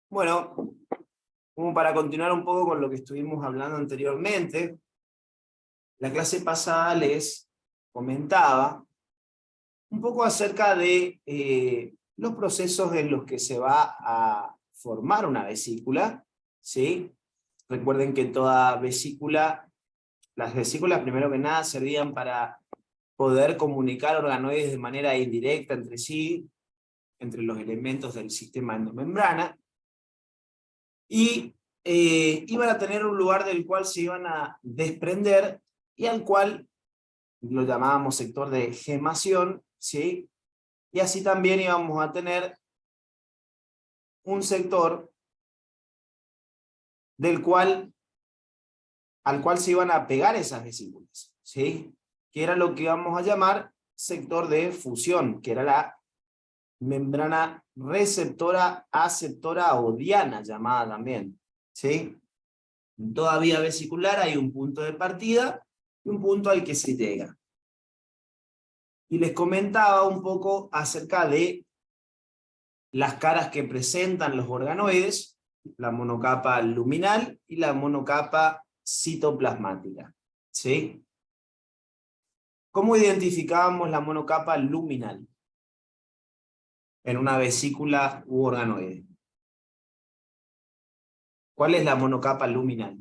Bueno, como para continuar un poco con lo que estuvimos hablando anteriormente, la clase pasada les comentaba un poco acerca de los procesos en los que se va a formar una vesícula, ¿sí? Recuerden que toda vesícula, las vesículas primero que nada servían para poder comunicar organoides de manera indirecta entre sí, entre los elementos del sistema endomembrana, y iban a tener un lugar del cual se iban a desprender y al cual lo llamábamos sector de gemación, ¿sí? Y así también íbamos a tener un sector al cual se iban a pegar esas vesículas, ¿sí? Que era lo que íbamos a llamar sector de fusión, que era la membrana receptora, aceptora o diana llamada también, ¿sí? En toda vía vesicular hay un punto de partida y un punto al que se llega. Y les comentaba un poco acerca de las caras que presentan los organoides, la monocapa luminal y la monocapa citoplasmática, ¿sí? ¿Cómo identificábamos la monocapa luminal en una vesícula u organoide? ¿Cuál es la monocapa luminal?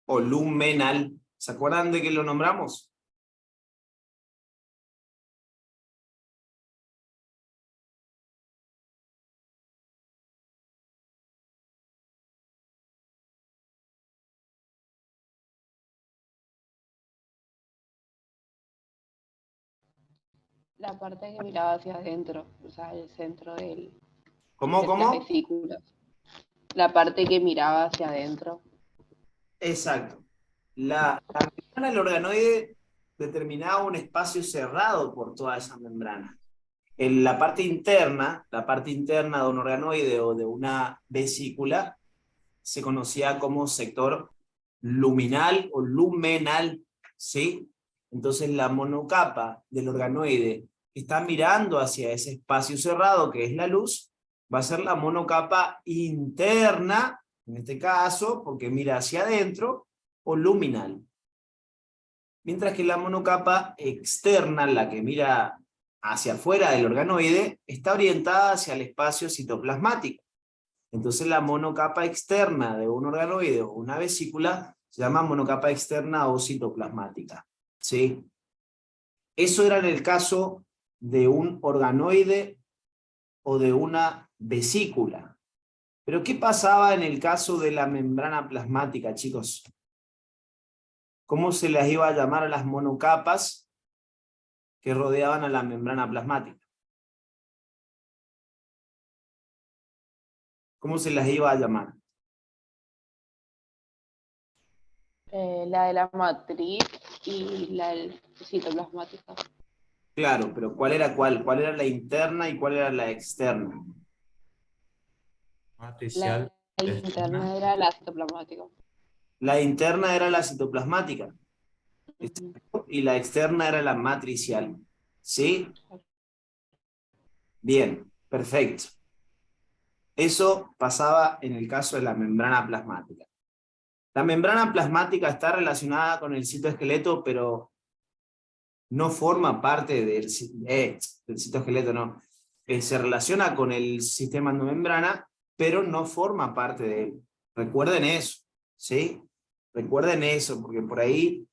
O lumenal. ¿Se acuerdan de que lo nombramos? La parte que miraba hacia adentro, o sea, el centro de ¿Cómo, las cómo? vesículas. La parte que miraba hacia adentro. Exacto. La membrana del organoide determinaba un espacio cerrado por toda esa membrana. En la parte interna de un organoide o de una vesícula, se conocía como sector luminal o lumenal, ¿sí? Entonces la monocapa del organoide que está mirando hacia ese espacio cerrado que es la luz, va a ser la monocapa interna, en este caso, porque mira hacia adentro, o luminal. Mientras que la monocapa externa, la que mira hacia afuera del organoide, está orientada hacia el espacio citoplasmático. Entonces la monocapa externa de un organoide o una vesícula se llama monocapa externa o citoplasmática, ¿sí? Eso era en el caso de un organoide o de una vesícula. Pero ¿qué pasaba en el caso de la membrana plasmática, chicos? ¿Cómo se las iba a llamar a las monocapas que rodeaban a la membrana plasmática? ¿Cómo se las iba a llamar? La de la matriz y la del citoplasmático. Claro, pero ¿cuál era cuál? ¿Cuál era la interna y cuál era la externa? Matricial, La interna era la citoplasmática. La interna era la citoplasmática y la externa era la matricial. ¿Sí? Bien, perfecto. Eso pasaba en el caso de la membrana plasmática. La membrana plasmática está relacionada con el citoesqueleto, pero no forma parte del citoesqueleto, no. Se relaciona con el sistema endomembrana, pero no forma parte de él. Recuerden eso, ¿sí? Recuerden eso, porque por ahí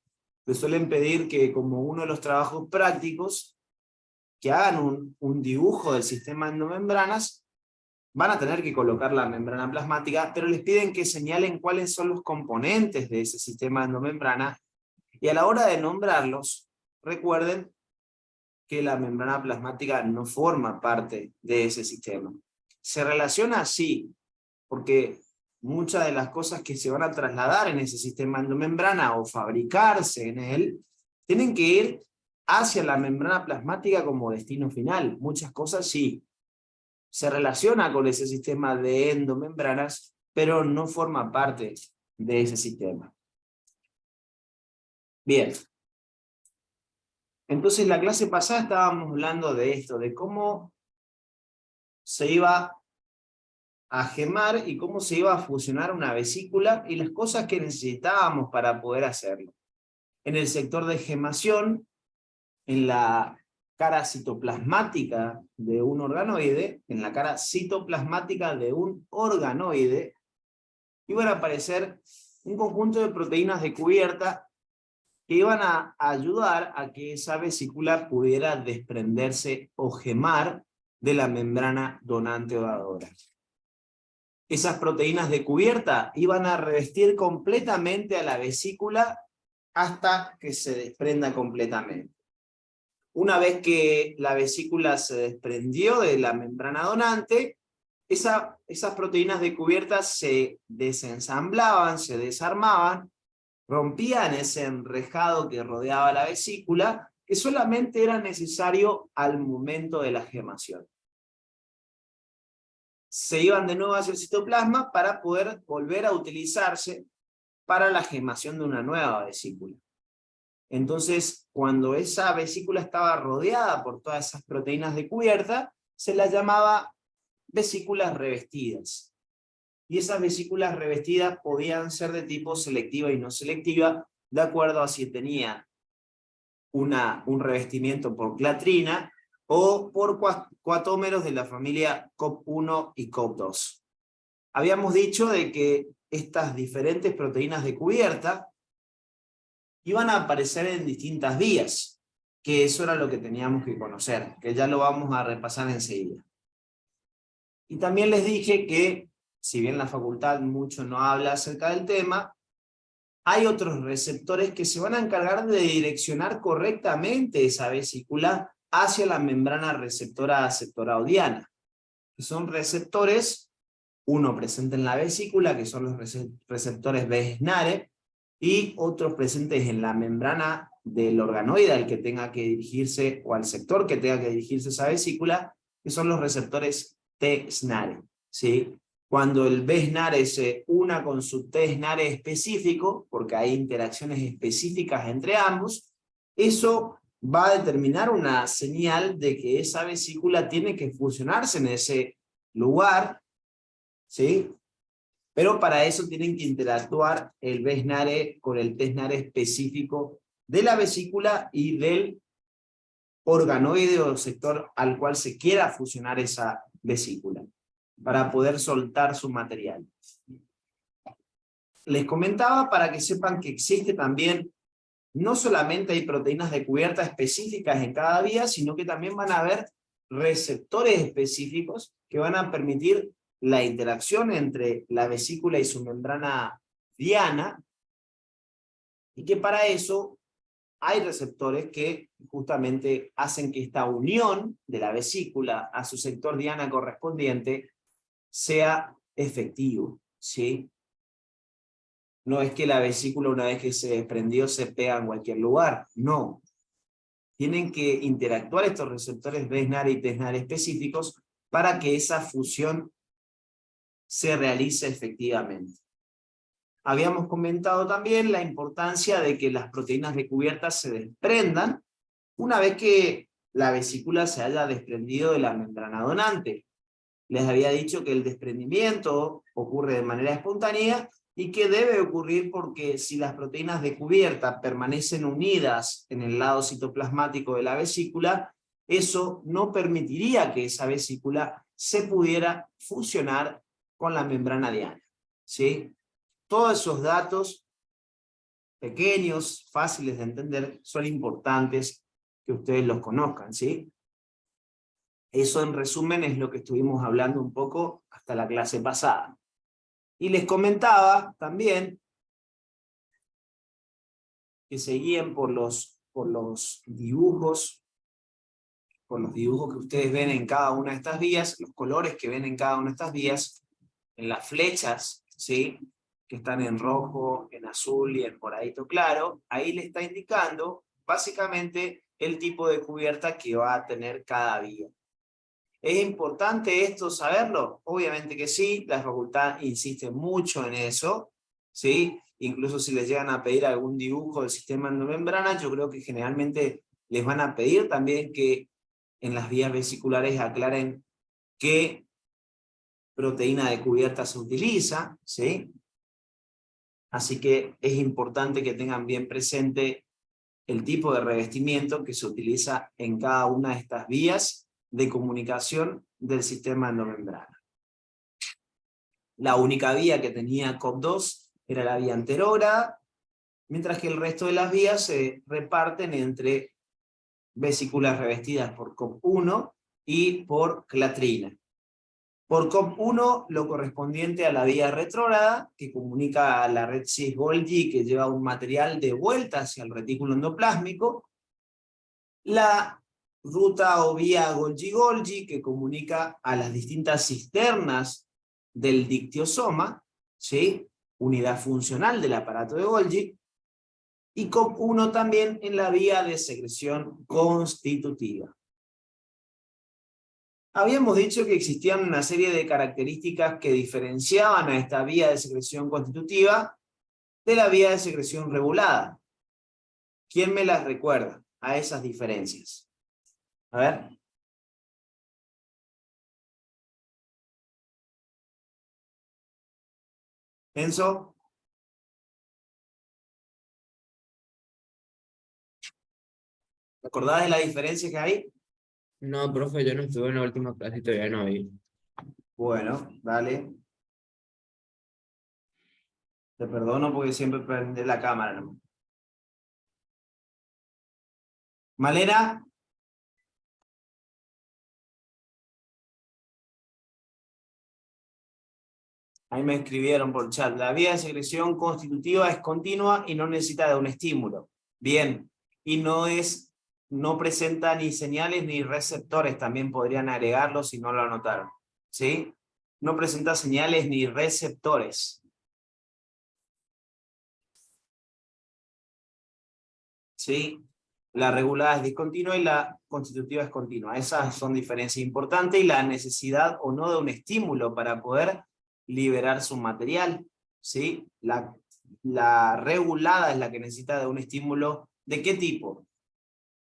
te suelen pedir que como uno de los trabajos prácticos, que hagan un dibujo del sistema endomembranas, van a tener que colocar la membrana plasmática, pero les piden que señalen cuáles son los componentes de ese sistema endomembrana, y a la hora de nombrarlos, recuerden que la membrana plasmática no forma parte de ese sistema. ¿Se relaciona? Sí, porque muchas de las cosas que se van a trasladar en ese sistema endomembrana o fabricarse en él, tienen que ir hacia la membrana plasmática como destino final. Muchas cosas sí. Se relaciona con ese sistema de endomembranas, pero no forma parte de ese sistema. Bien. Entonces, la clase pasada estábamos hablando de esto, de cómo se iba a gemar y cómo se iba a fusionar una vesícula y las cosas que necesitábamos para poder hacerlo. En el sector de gemación, en la cara citoplasmática de un organoide, en la cara citoplasmática de un organoide, iban a aparecer un conjunto de proteínas de cubierta que iban a ayudar a que esa vesícula pudiera desprenderse o gemar de la membrana donante o dadora. Esas proteínas de cubierta iban a revestir completamente a la vesícula hasta que se desprenda completamente. Una vez que la vesícula se desprendió de la membrana donante, esas proteínas de cubierta se desensamblaban, se desarmaban, rompían ese enrejado que rodeaba la vesícula, que solamente era necesario al momento de la gemación. Se iban de nuevo hacia el citoplasma para poder volver a utilizarse para la gemación de una nueva vesícula. Entonces, cuando esa vesícula estaba rodeada por todas esas proteínas de cubierta, se las llamaba vesículas revestidas. Y esas vesículas revestidas podían ser de tipo selectiva y no selectiva, de acuerdo a si tenía un revestimiento por clatrina o por cuatómeros de la familia COP1 y COP2. Habíamos dicho de que estas diferentes proteínas de cubierta iban a aparecer en distintas vías, que eso era lo que teníamos que conocer, que ya lo vamos a repasar enseguida. Y también les dije que, si bien la facultad mucho no habla acerca del tema, hay otros receptores que se van a encargar de direccionar correctamente esa vesícula hacia la membrana receptora-aceptora o diana, que son receptores, uno presente en la vesícula, que son los receptores BESNARE, y otros presentes en la membrana del organoide al que tenga que dirigirse, o al sector que tenga que dirigirse esa vesícula, que son los receptores T-SNARE, ¿sí? Cuando el BESNARE se una con su T-SNARE específico, porque hay interacciones específicas entre ambos, eso va a determinar una señal de que esa vesícula tiene que fusionarse en ese lugar, ¿sí? Pero para eso tienen que interactuar el BESNARE con el T-SNARE específico de la vesícula y del organoide o sector al cual se quiera fusionar esa vesícula, para poder soltar su material. Les comentaba para que sepan que existe también, no solamente hay proteínas de cubierta específicas en cada vía, sino que también van a haber receptores específicos que van a permitir la interacción entre la vesícula y su membrana diana, y que para eso hay receptores que justamente hacen que esta unión de la vesícula a su sector diana correspondiente sea efectivo, ¿sí? No es que la vesícula, una vez que se desprendió, se pega en cualquier lugar, no. Tienen que interactuar estos receptores BESNARE y T-SNARE específicos para que esa fusión se realice efectivamente. Habíamos comentado también la importancia de que las proteínas de cubierta se desprendan una vez que la vesícula se haya desprendido de la membrana donante. Les había dicho que el desprendimiento ocurre de manera espontánea y que debe ocurrir porque si las proteínas de cubierta permanecen unidas en el lado citoplasmático de la vesícula, eso no permitiría que esa vesícula se pudiera fusionar con la membrana diana, ¿sí? Todos esos datos pequeños, fáciles de entender, son importantes que ustedes los conozcan, ¿sí? Eso en resumen es lo que estuvimos hablando un poco hasta la clase pasada. Y les comentaba también que se guíen por los dibujos que ustedes ven en cada una de estas vías, los colores que ven en cada una de estas vías, en las flechas, ¿sí? Que están en rojo, en azul y en moradito claro, ahí le está indicando básicamente el tipo de cubierta que va a tener cada vía. ¿Es importante esto saberlo? Obviamente que sí, la facultad insiste mucho en eso, ¿sí? Incluso si les llegan a pedir algún dibujo del sistema endomembrana, yo creo que generalmente Les van a pedir también que en las vías vesiculares aclaren qué proteína de cubierta se utiliza, ¿sí? Así que es importante que tengan bien presente el tipo de revestimiento que se utiliza en cada una de estas vías de comunicación del sistema endomembrana. La única vía que tenía COP2 era la vía anterógrada, mientras que el resto de las vías se reparten entre vesículas revestidas por COP1 y por clatrina. Por COP1, lo correspondiente a la vía retrógrada, que comunica a la red cis-Golgi, que lleva un material de vuelta hacia el retículo endoplásmico. La ruta o vía Golgi-Golgi, que comunica a las distintas cisternas del dictiosoma, ¿sí? Unidad funcional del aparato de Golgi. Y COP1 también en la vía de secreción constitutiva. Habíamos dicho que existían una serie de características que diferenciaban a esta vía de secreción constitutiva de la vía de secreción regulada. ¿Quién me las recuerda a esas diferencias? A ver. Enzo. ¿Te acordás de la diferencia que hay? No, profe, yo no estuve en la última clase y todavía no vi. Bueno, dale. Te perdono porque siempre prende la cámara, ¿no? Malena. Ahí me escribieron por chat. La vía de secreción constitutiva es continua y no necesita de un estímulo. Bien. Y no presenta ni señales ni receptores. También podrían agregarlo si no lo anotaron. ¿Sí? No presenta señales ni receptores. ¿Sí? La regulada es discontinua y la constitutiva es continua. Esas son diferencias importantes y la necesidad o no de un estímulo para poder liberar su material. ¿Sí? La regulada es la que necesita de un estímulo. ¿De qué tipo?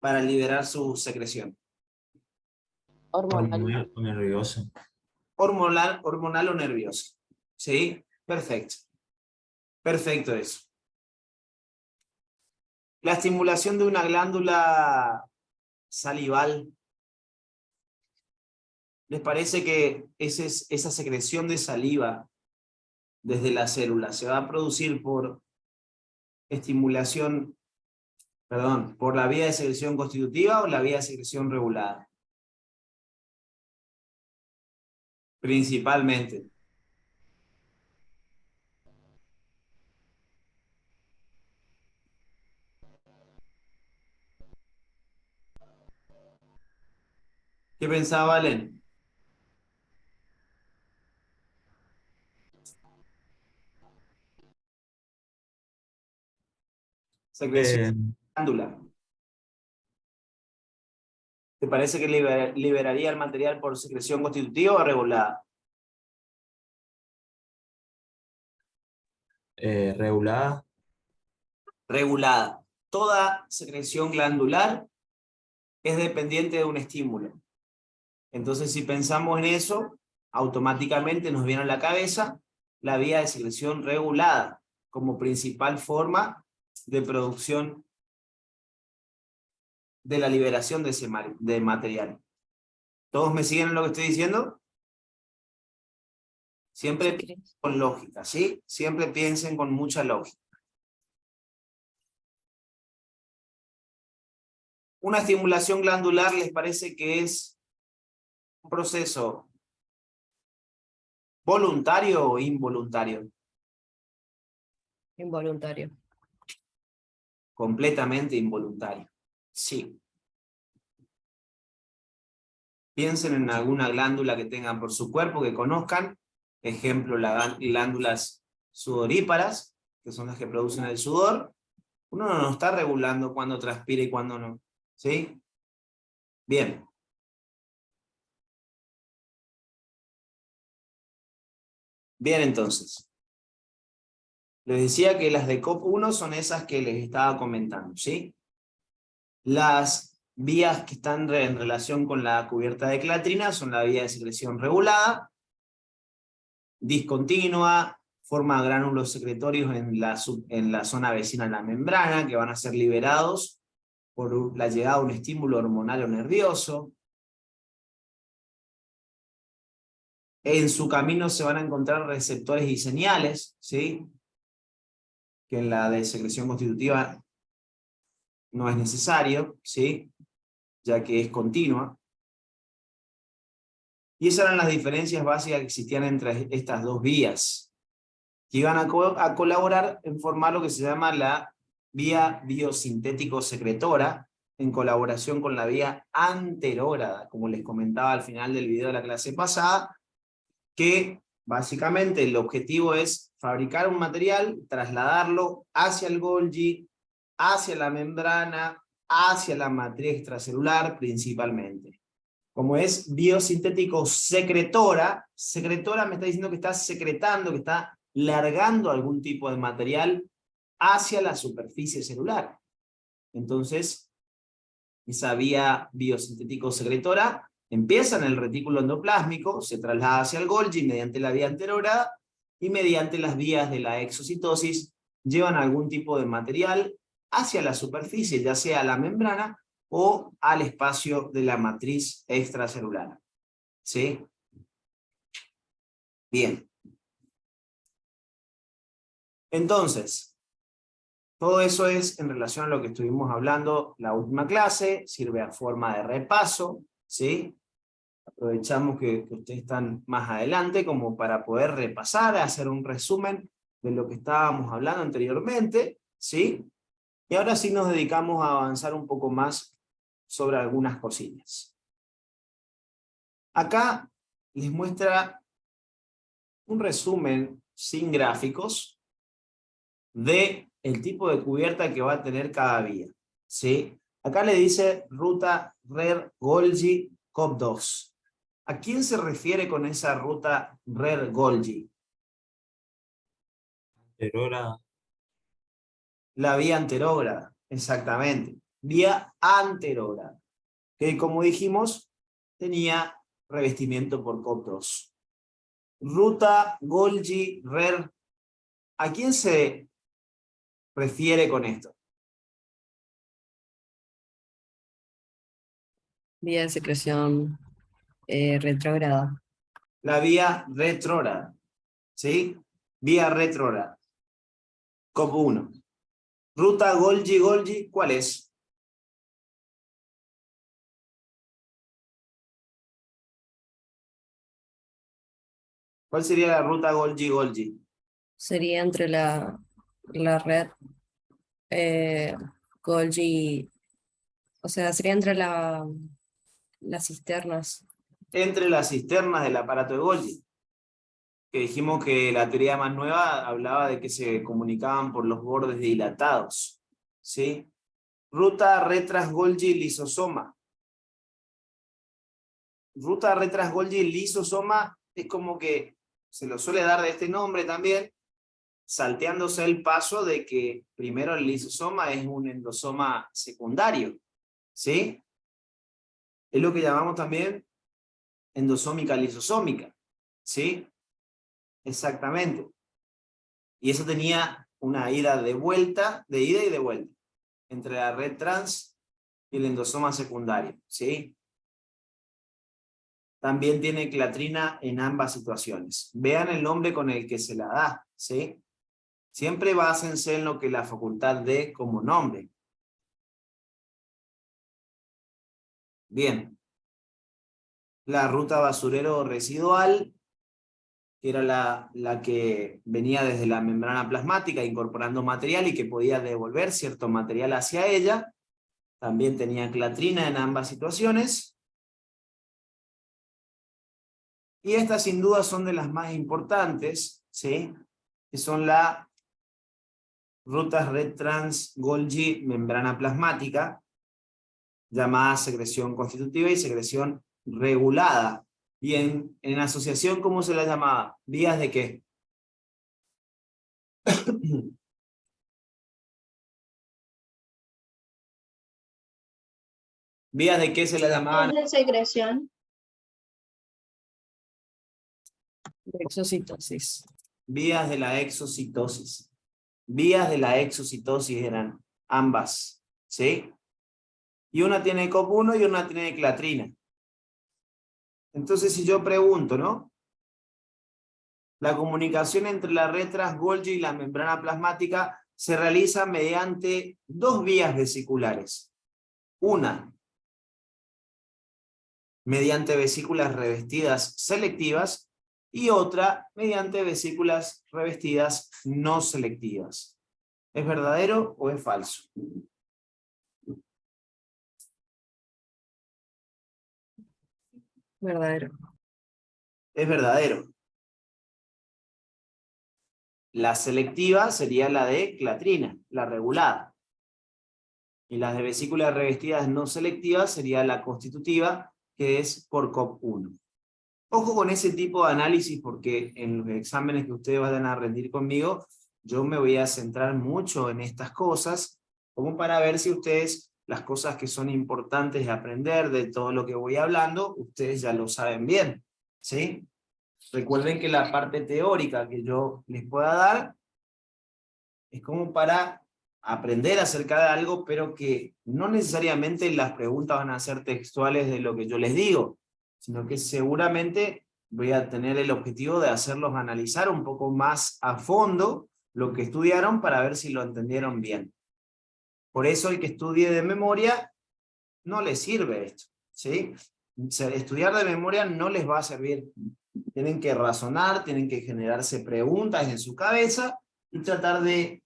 Para liberar su secreción. Hormonal. Hormonal o nervioso. Hormonal o nervioso. ¿Sí? Perfecto. Perfecto eso. La estimulación de una glándula salival. ¿Les parece que esa secreción de saliva desde la célula se va a producir por estimulación, perdón, por la vía de secreción constitutiva o la vía de secreción regulada? Principalmente. ¿Qué pensaba Valen? Secreción Eh, glándula. ¿Te parece que liberaría el material por secreción constitutiva o regulada? regulada. Regulada. Toda secreción glandular es dependiente de un estímulo. Entonces, si pensamos en eso, automáticamente nos viene a la cabeza la vía de secreción regulada como principal forma de producción de la liberación de ese material. ¿Todos me siguen en lo que estoy diciendo? Siempre piensen con lógica, ¿sí? Siempre piensen con mucha lógica. Una estimulación glandular, ¿les parece que es un proceso voluntario o involuntario? Involuntario. Completamente involuntario. Sí. Piensen en alguna glándula que tengan por su cuerpo, que conozcan. Ejemplo, las glándulas sudoríparas, que son las que producen el sudor. Uno no está regulando cuándo transpira y cuándo no. ¿Sí? Bien. Bien, entonces. Les decía que las de COP1 son esas que les estaba comentando, ¿sí? Las vías que están en relación con la cubierta de clatrina son la vía de secreción regulada, discontinua, forma gránulos secretorios en la zona vecina a la membrana, que van a ser liberados por la llegada de un estímulo hormonal o nervioso. En su camino se van a encontrar receptores y señales, ¿sí? Que en la de secreción constitutiva no es necesario, ¿sí? Ya que es continua. Y esas eran las diferencias básicas que existían entre estas dos vías, que iban a colaborar en formar lo que se llama la vía biosintético-secretora, en colaboración con la vía anterógrada, como les comentaba al final del video de la clase pasada, que básicamente el objetivo es fabricar un material, trasladarlo hacia el Golgi, hacia la membrana, hacia la matriz extracelular principalmente. Como es biosintético secretora, secretora me está diciendo que está secretando, que está largando algún tipo de material hacia la superficie celular. Entonces, esa vía biosintético secretora empieza en el retículo endoplásmico, se traslada hacia el Golgi mediante la vía anterógrada y mediante las vías de la exocitosis llevan algún tipo de material hacia la superficie, ya sea a la membrana o al espacio de la matriz extracelular. ¿Sí? Bien. Entonces, todo eso es en relación a lo que estuvimos hablando la última clase, sirve a forma de repaso, ¿sí? Aprovechamos que ustedes están más adelante como para poder repasar, hacer un resumen de lo que estábamos hablando anteriormente, ¿sí? Y ahora sí nos dedicamos a avanzar un poco más sobre algunas cosillas. Acá les muestra un resumen sin gráficos de el tipo de cubierta que va a tener cada vía, ¿sí? Acá le dice ruta RER-Golgi COP2. ¿A quién se refiere con esa ruta RER-Golgi? Aurora, La vía anterógrada, exactamente. Vía anterógrada, que como dijimos, tenía revestimiento por COP2. Ruta Golgi-RER, ¿a quién se refiere con esto? Vía de secreción retrógrada. La vía retrógrada, ¿sí? Vía retrógrada. COP1. Ruta Golgi-Golgi, ¿cuál es? ¿Cuál sería la ruta Golgi-Golgi? Sería entre la red Golgi, o sea, sería entre las cisternas. Entre las cisternas del aparato de Golgi, que dijimos que la teoría más nueva hablaba de que se comunicaban por los bordes dilatados, ¿sí? Ruta retras-Golgi lisosoma. Ruta retras-Golgi lisosoma es como que se lo suele dar de este nombre también, salteándose el paso de que primero el lisosoma es un endosoma secundario, ¿sí? Es lo que llamamos también endosómica lisosómica, ¿sí? Exactamente. Y eso tenía una ida de vuelta, de ida y de vuelta, entre la red trans y el endosoma secundario, ¿sí? También tiene clatrina en ambas situaciones. Vean el nombre con el que se la da, ¿sí? Siempre básense en lo que la facultad dé como nombre. Bien. La ruta basurero residual, que era la que venía desde la membrana plasmática incorporando material y que podía devolver cierto material hacia ella. También tenía clatrina en ambas situaciones. Y estas sin duda son de las más importantes, ¿sí? Que son la rutas red trans Golgi membrana plasmática, llamada secreción constitutiva y secreción regulada. Y en asociación, ¿cómo se la llamaba? ¿Vías de qué? ¿Vías de qué se le llamaban? De secreción. De exocitosis. Vías de la exocitosis. Vías de la exocitosis eran ambas, ¿sí? Y una tiene COP1 y una tiene clatrina. Entonces, si yo pregunto, ¿no? La comunicación entre la red trans-Golgi y la membrana plasmática se realiza mediante dos vías vesiculares. Una, mediante vesículas revestidas selectivas, y otra, mediante vesículas revestidas no selectivas. ¿Es verdadero o es falso? Verdadero. Es verdadero. La selectiva sería la de clatrina, la regulada. Y las de vesículas revestidas no selectivas sería la constitutiva, que es por COP1. Ojo con ese tipo de análisis, porque en los exámenes que ustedes vayan a rendir conmigo, yo me voy a centrar mucho en estas cosas, como para ver si ustedes, las cosas que son importantes de aprender de todo lo que voy hablando, ustedes ya lo saben bien, ¿sí? Recuerden que la parte teórica que yo les pueda dar es como para aprender acerca de algo, pero que no necesariamente las preguntas van a ser textuales de lo que yo les digo, sino que seguramente voy a tener el objetivo de hacerlos analizar un poco más a fondo lo que estudiaron para ver si lo entendieron bien. Por eso el que estudie de memoria no les sirve esto, ¿sí? Estudiar de memoria no les va a servir. Tienen que razonar, tienen que generarse preguntas en su cabeza y tratar de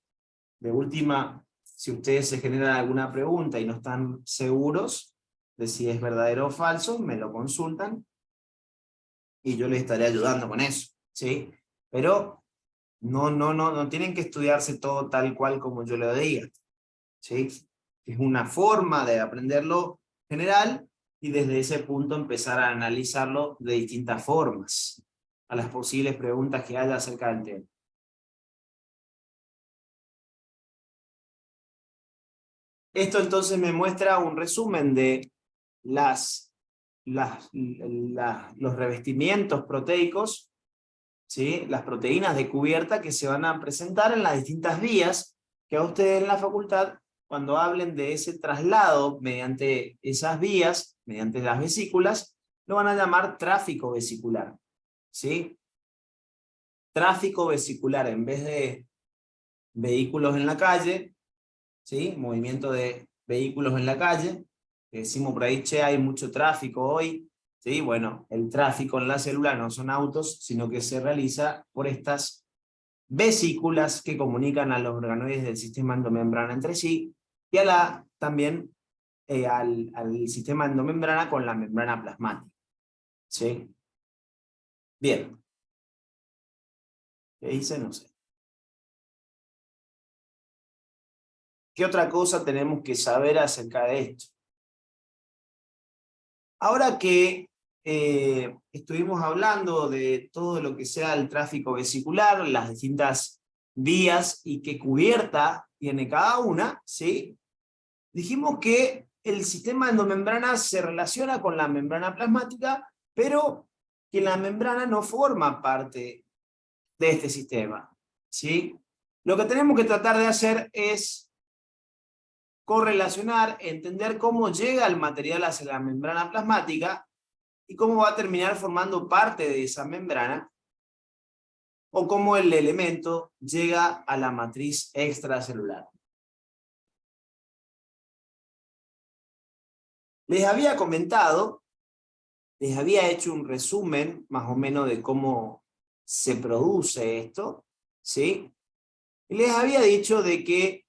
última, si ustedes se generan alguna pregunta y no están seguros de si es verdadero o falso, me lo consultan y yo les estaré ayudando con eso, ¿sí? Pero no tienen que estudiarse todo tal cual como yo lo diga, ¿sí? Es una forma de aprenderlo general y desde ese punto empezar a analizarlo de distintas formas, a las posibles preguntas que haya acerca del tema. Esto entonces me muestra un resumen de los revestimientos proteicos, ¿sí? Las proteínas de cubierta que se van a presentar en las distintas vías que a ustedes en la facultad, cuando hablen de ese traslado mediante esas vías, mediante las vesículas, lo van a llamar tráfico vesicular, ¿sí? Tráfico vesicular en vez de vehículos en la calle, ¿sí? Movimiento de vehículos en la calle, decimos por ahí, che, hay mucho tráfico hoy, ¿sí? Bueno, el tráfico en la célula no son autos, sino que se realiza por estas vesículas que comunican a los organoides del sistema endomembrana entre sí, y también al sistema endomembrana con la membrana plasmática, ¿sí? Bien. ¿Qué hice? No sé. ¿Qué otra cosa tenemos que saber acerca de esto? Ahora que estuvimos hablando de todo lo que sea el tráfico vesicular, las distintas vías y qué cubierta tiene cada una, ¿sí? Dijimos que el sistema endomembrana se relaciona con la membrana plasmática, pero que la membrana no forma parte de este sistema, ¿sí? Lo que tenemos que tratar de hacer es correlacionar, entender cómo llega el material hacia la membrana plasmática y cómo va a terminar formando parte de esa membrana, o cómo el elemento llega a la matriz extracelular. Les había comentado, les había hecho un resumen más o menos de cómo se produce esto, ¿sí? Y les había dicho de que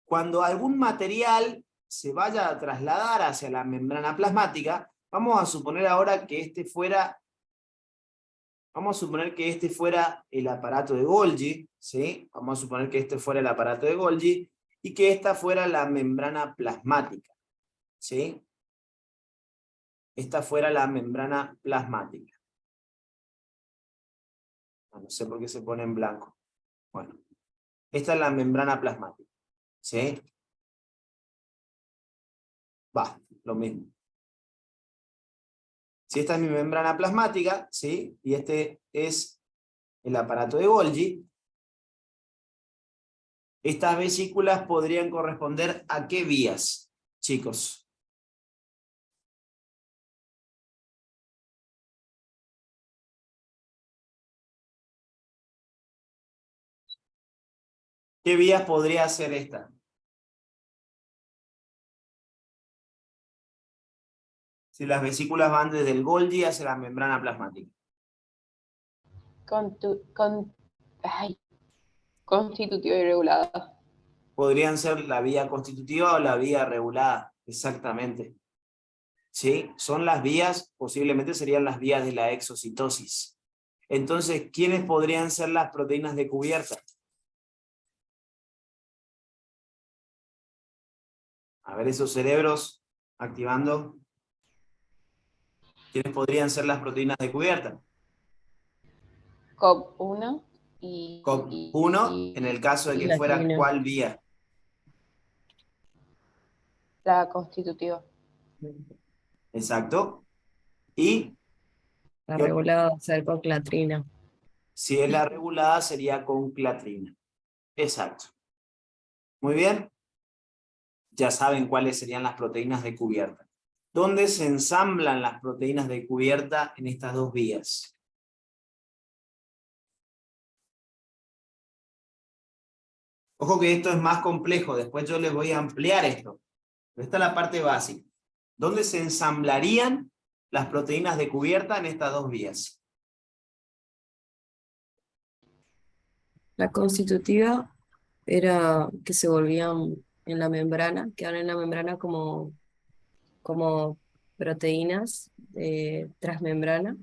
cuando algún material se vaya a trasladar hacia la membrana plasmática, vamos a suponer ahora que este fuera el aparato de Golgi, ¿sí? Vamos a suponer que este fuera el aparato de Golgi y que esta fuera la membrana plasmática, ¿sí? Esta fuera la membrana plasmática. No sé por qué se pone en blanco. Bueno, esta es la membrana plasmática, ¿sí? Va. lo mismo. Si esta es mi membrana plasmática, ¿sí? Y este es el aparato de Golgi, estas vesículas podrían corresponder a ¿qué vías, chicos? ¿Qué vías podría ser esta? Si las vesículas van desde el Golgi hacia la membrana plasmática. Constitutiva y regulada. Podrían ser la vía constitutiva o la vía regulada, exactamente. ¿Sí? Son las vías, posiblemente serían las vías de la exocitosis. Entonces, ¿quiénes podrían ser las proteínas de cubierta? A ver esos cerebros activando. ¿Quiénes podrían ser las proteínas de cubierta? COP1 y... COP1, en el caso de que fuera Latina. ¿cuál vía? La constitutiva. Exacto. Y La regulada va a ser con clatrina. si es la regulada sería con clatrina. Exacto. Muy bien. Ya saben cuáles serían las proteínas de cubierta. ¿Dónde se ensamblan las proteínas de cubierta en estas dos vías? Ojo que esto es más complejo, después yo les voy a ampliar esto. Pero esta es la parte básica. ¿Dónde se ensamblarían las proteínas de cubierta en estas dos vías? La constitutiva era que se volvían en la membrana, quedan en la membrana como proteínas transmembrana.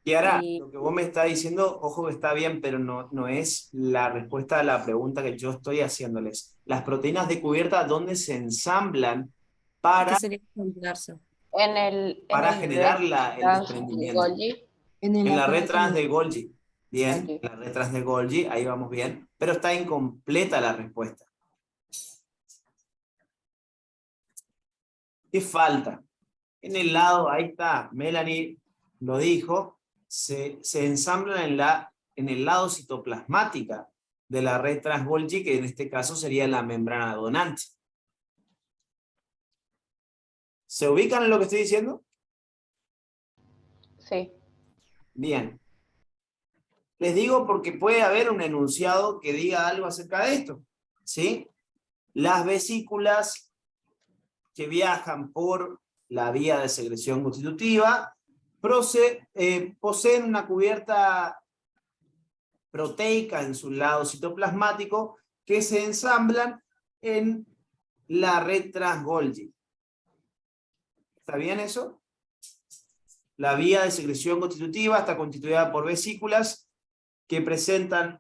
Y ahora, Y lo que vos me estás diciendo, ojo que está bien, pero no es la respuesta a la pregunta que yo estoy haciéndoles. Las proteínas de cubierta, ¿dónde se ensamblan para ¿qué sería ensamblarse? para generar el trans de desprendimiento? Golgi. En la red trans de Golgi. Golgi. Bien, Golgi. la red trans de Golgi, ahí vamos bien. Pero está incompleta la respuesta. ¿Qué falta? En el lado, ahí está, Melanie lo dijo, se ensamblan en el lado citoplasmática de la red trans Golgi, que en este caso sería la membrana donante. ¿Se ubican en lo que estoy diciendo? Sí. Bien. Les digo porque puede haber un enunciado que diga algo acerca de esto. ¿Sí? Las vesículas que viajan por la vía de secreción constitutiva poseen una cubierta proteica en su lado citoplasmático que se ensamblan en la red trans Golgi. ¿Está bien eso? La vía de secreción constitutiva está constituida por vesículas que presentan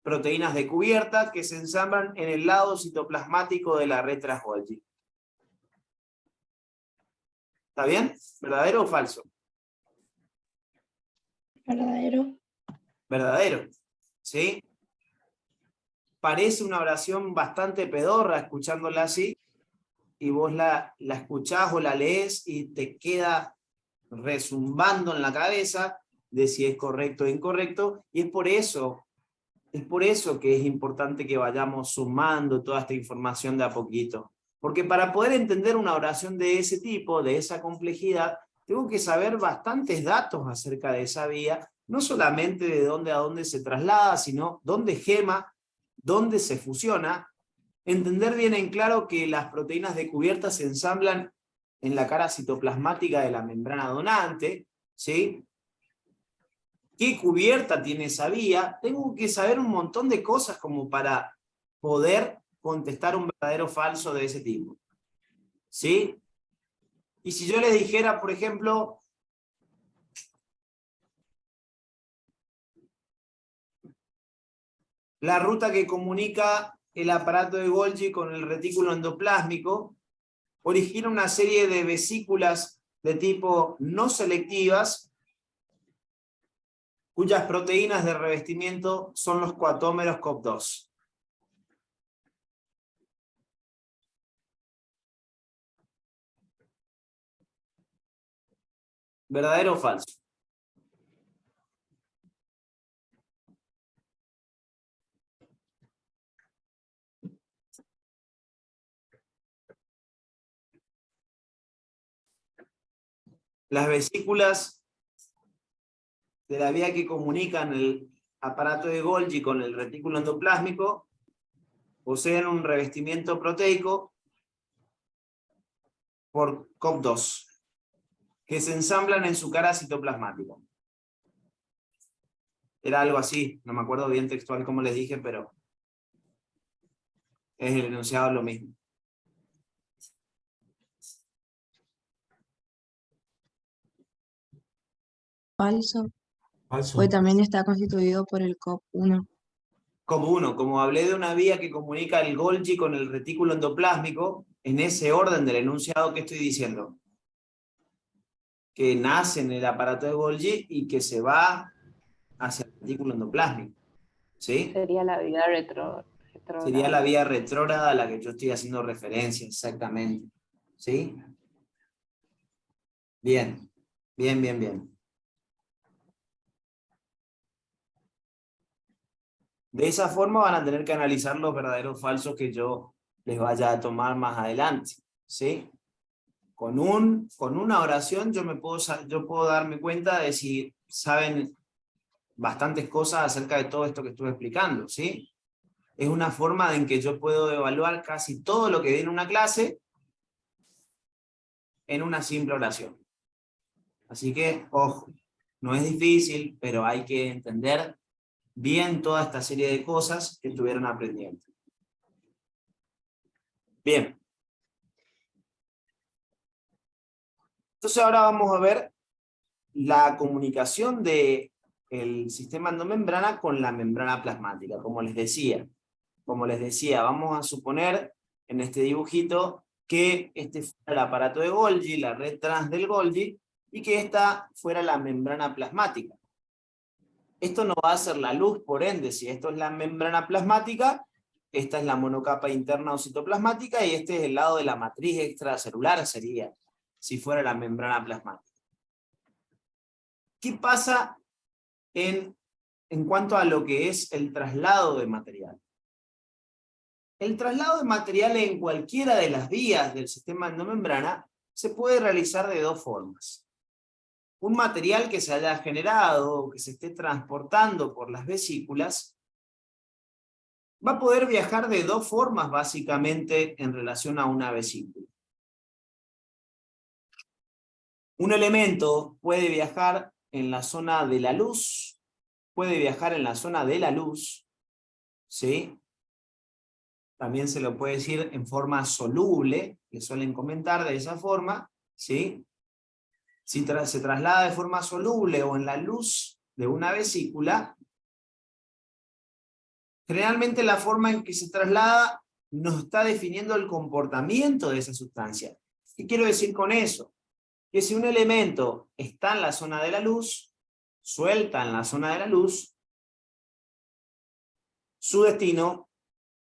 proteínas de cubierta que se ensamblan en el lado citoplasmático de la red trans Golgi. ¿Está bien? ¿Verdadero o falso? Verdadero. Verdadero. ¿Sí? Parece una oración bastante pedorra escuchándola así, y vos la escuchás o la lees y te queda resumbando en la cabeza de si es correcto o incorrecto, y es por eso que es importante que vayamos sumando toda esta información de a poquito. Porque para poder entender una oración de ese tipo, de esa complejidad, tengo que saber bastantes datos acerca de esa vía, no solamente de dónde a dónde se traslada, sino dónde gema, dónde se fusiona. Entender bien en claro que las proteínas de cubierta se ensamblan en la cara citoplasmática de la membrana donante, ¿sí? ¿Qué cubierta tiene esa vía? Tengo que saber un montón de cosas como para poder contestar un verdadero o falso de ese tipo. ¿Sí? Y si yo les dijera, por ejemplo, la ruta que comunica el aparato de Golgi con el retículo endoplásmico origina una serie de vesículas de tipo no selectivas, cuyas proteínas de revestimiento son los coatómeros COP2. ¿Verdadero o falso? Las vesículas de la vía que comunican el aparato de Golgi con el retículo endoplásmico poseen un revestimiento proteico por COP2, que se ensamblan en su cara citoplasmática. Era algo así, no me acuerdo bien textual como les dije, pero es el enunciado lo mismo. Falso, Falso. pues también está constituido por el COP1. Como uno, como hablé de una vía que comunica el Golgi con el retículo endoplásmico, en ese orden del enunciado que estoy diciendo, que nace en el aparato de Golgi y que se va hacia el retículo endoplásmico, ¿sí? Sería la vida Sería la retrógrada. vía retrógrada a la que yo estoy haciendo referencia, exactamente, ¿sí? Bien, bien, bien, bien. De esa forma van a tener que analizar los verdaderos o falsos que yo les vaya a tomar más adelante, ¿sí? Con una oración yo puedo darme cuenta de si saben bastantes cosas acerca de todo esto que estuve explicando, ¿sí? Es una forma en que yo puedo evaluar casi todo lo que viene en una clase en una simple oración. Así que, ojo, no es difícil, pero hay que entender bien toda esta serie de cosas que estuvieron aprendiendo. Bien. Entonces ahora vamos a ver la comunicación del sistema endomembrana con la membrana plasmática, como les decía. Como les decía, vamos a suponer en este dibujito que este fuera el aparato de Golgi, la red trans del Golgi, y que esta fuera la membrana plasmática. Esto no va a ser la luz, por ende, si esto es la membrana plasmática, esta es la monocapa interna o citoplasmática, y este es el lado de la matriz extracelular, sería, si fuera la membrana plasmática. ¿Qué pasa en cuanto a lo que es el traslado de material? El traslado de material en cualquiera de las vías del sistema endomembrana se puede realizar de dos formas. Un material que se haya generado o que se esté transportando por las vesículas va a poder viajar de dos formas básicamente en relación a una vesícula. Un elemento puede viajar en la zona de la luz, ¿sí? También se lo puede decir en forma soluble, que suelen comentar de esa forma, ¿sí? Si se traslada de forma soluble o en la luz de una vesícula, generalmente la forma en que se traslada nos está definiendo el comportamiento de esa sustancia. ¿Qué quiero decir con eso? Que si un elemento está en la zona de la luz, suelta en la zona de la luz, su destino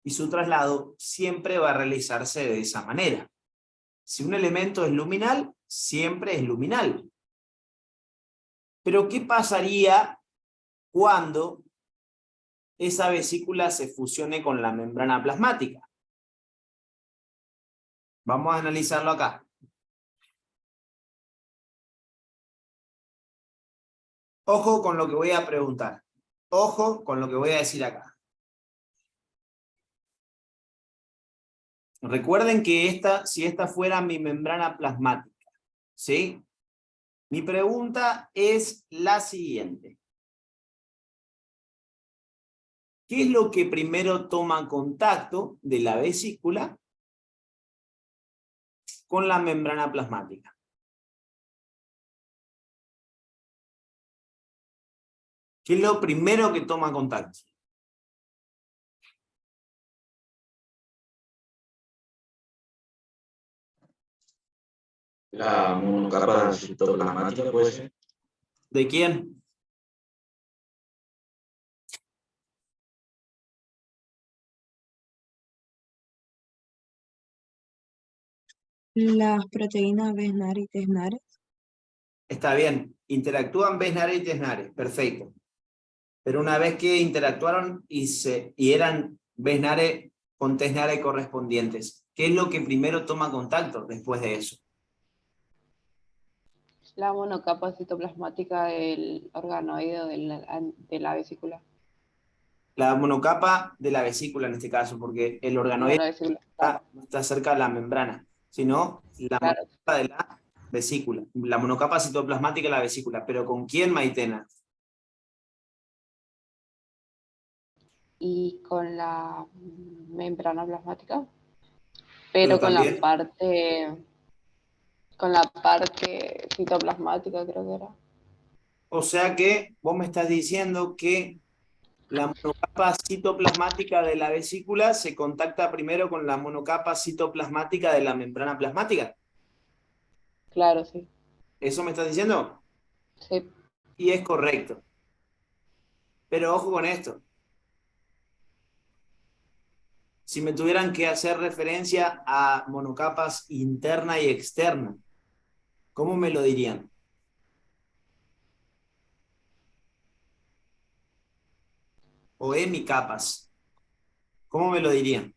y su traslado siempre va a realizarse de esa manera. Si un elemento es luminal, siempre es luminal. Pero ¿qué pasaría cuando esa vesícula se fusione con la membrana plasmática? Vamos a analizarlo acá. Ojo con lo que voy a preguntar. Ojo con lo que voy a decir acá. Recuerden que si esta fuera mi membrana plasmática, ¿sí? Mi pregunta es la siguiente. ¿Qué es lo que primero toma contacto de la vesícula con la membrana plasmática? ¿Qué es lo primero que toma contacto? La monocapa citoplasmática puede ser. ¿De quién? Las proteínas Besnar y Tesnar. Está bien, interactúan Besnare y Tesnare, perfecto. Pero una vez que interactuaron y eran Besnare con Tesnare correspondientes, ¿qué es lo que primero toma contacto después de eso? La monocapa citoplasmática del organoide de la vesícula. La monocapa de la vesícula en este caso, porque el De organoide la vesícula. no está cerca de la membrana, sino la Claro. monocapa de la vesícula. La monocapa citoplasmática de la vesícula. ¿Pero con quién, Maitena? Y con la membrana plasmática, Pero pero con también, la parte citoplasmática creo que era. o sea que vos me estás diciendo que la monocapa citoplasmática de la vesícula se contacta primero con la monocapa citoplasmática de la membrana plasmática. Claro, sí. ¿Eso me estás diciendo? Sí. Y es correcto. Pero ojo con esto. Si me tuvieran que hacer referencia a monocapas interna y externa, ¿cómo me lo dirían? O hemicapas, ¿cómo me lo dirían?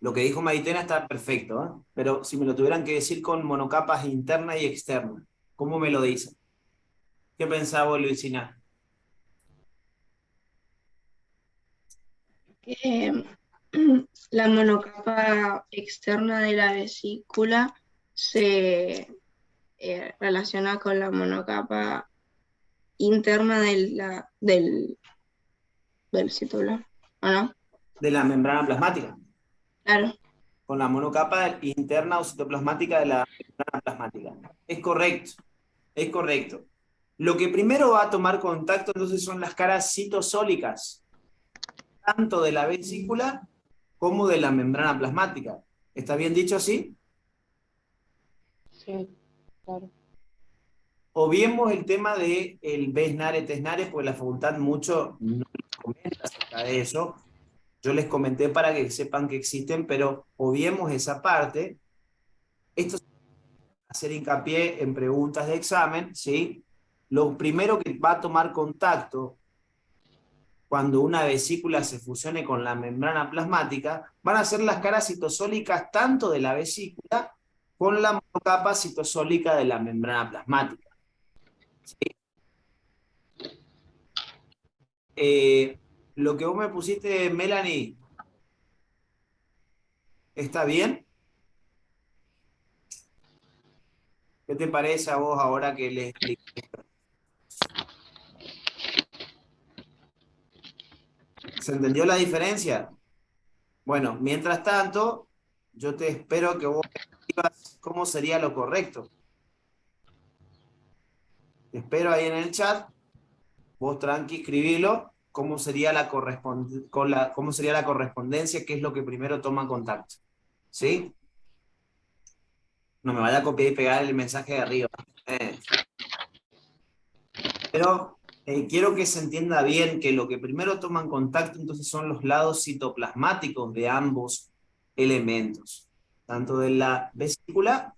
Lo que dijo Maitena está perfecto, ¿eh? Pero si me lo tuvieran que decir con monocapas interna y externa, ¿cómo me lo dicen? ¿Qué pensaba vos, Luisina? Que la monocapa externa de la vesícula se relaciona con la monocapa interna del citoplasma, ¿o no? De la membrana plasmática, Claro. con la monocapa interna o citoplasmática de la membrana plasmática. Es correcto, es correcto. Lo que primero va a tomar contacto entonces son las caras citosólicas, tanto de la vesícula como de la membrana plasmática. ¿Está bien dicho así? Sí, claro. Obviemos el tema de el Besnare Tesnare, porque la facultad mucho no comenta acerca de eso. Yo les comenté para que sepan que existen, pero obviemos esa parte. Esto es hacer hincapié en preguntas de examen, ¿sí? Lo primero que va a tomar contacto cuando una vesícula se fusione con la membrana plasmática van a ser las caras citosólicas tanto de la vesícula con la monocapa citosólica de la membrana plasmática. ¿Sí? Lo que vos me pusiste, Melanie, ¿está bien? ¿Qué te parece a vos ahora que les expliqué? ¿Se entendió la diferencia? Bueno, mientras tanto, yo te espero que vos escribas cómo sería lo correcto. Te espero ahí en el chat. Vos tranqui, escribilo. ¿Cómo sería cómo sería la correspondencia? ¿Qué es lo que primero toma contacto? ¿Sí? No me vaya a copiar y pegar el mensaje de arriba. Pero quiero que se entienda bien que lo que primero toman contacto entonces son los lados citoplasmáticos de ambos elementos, tanto de la vesícula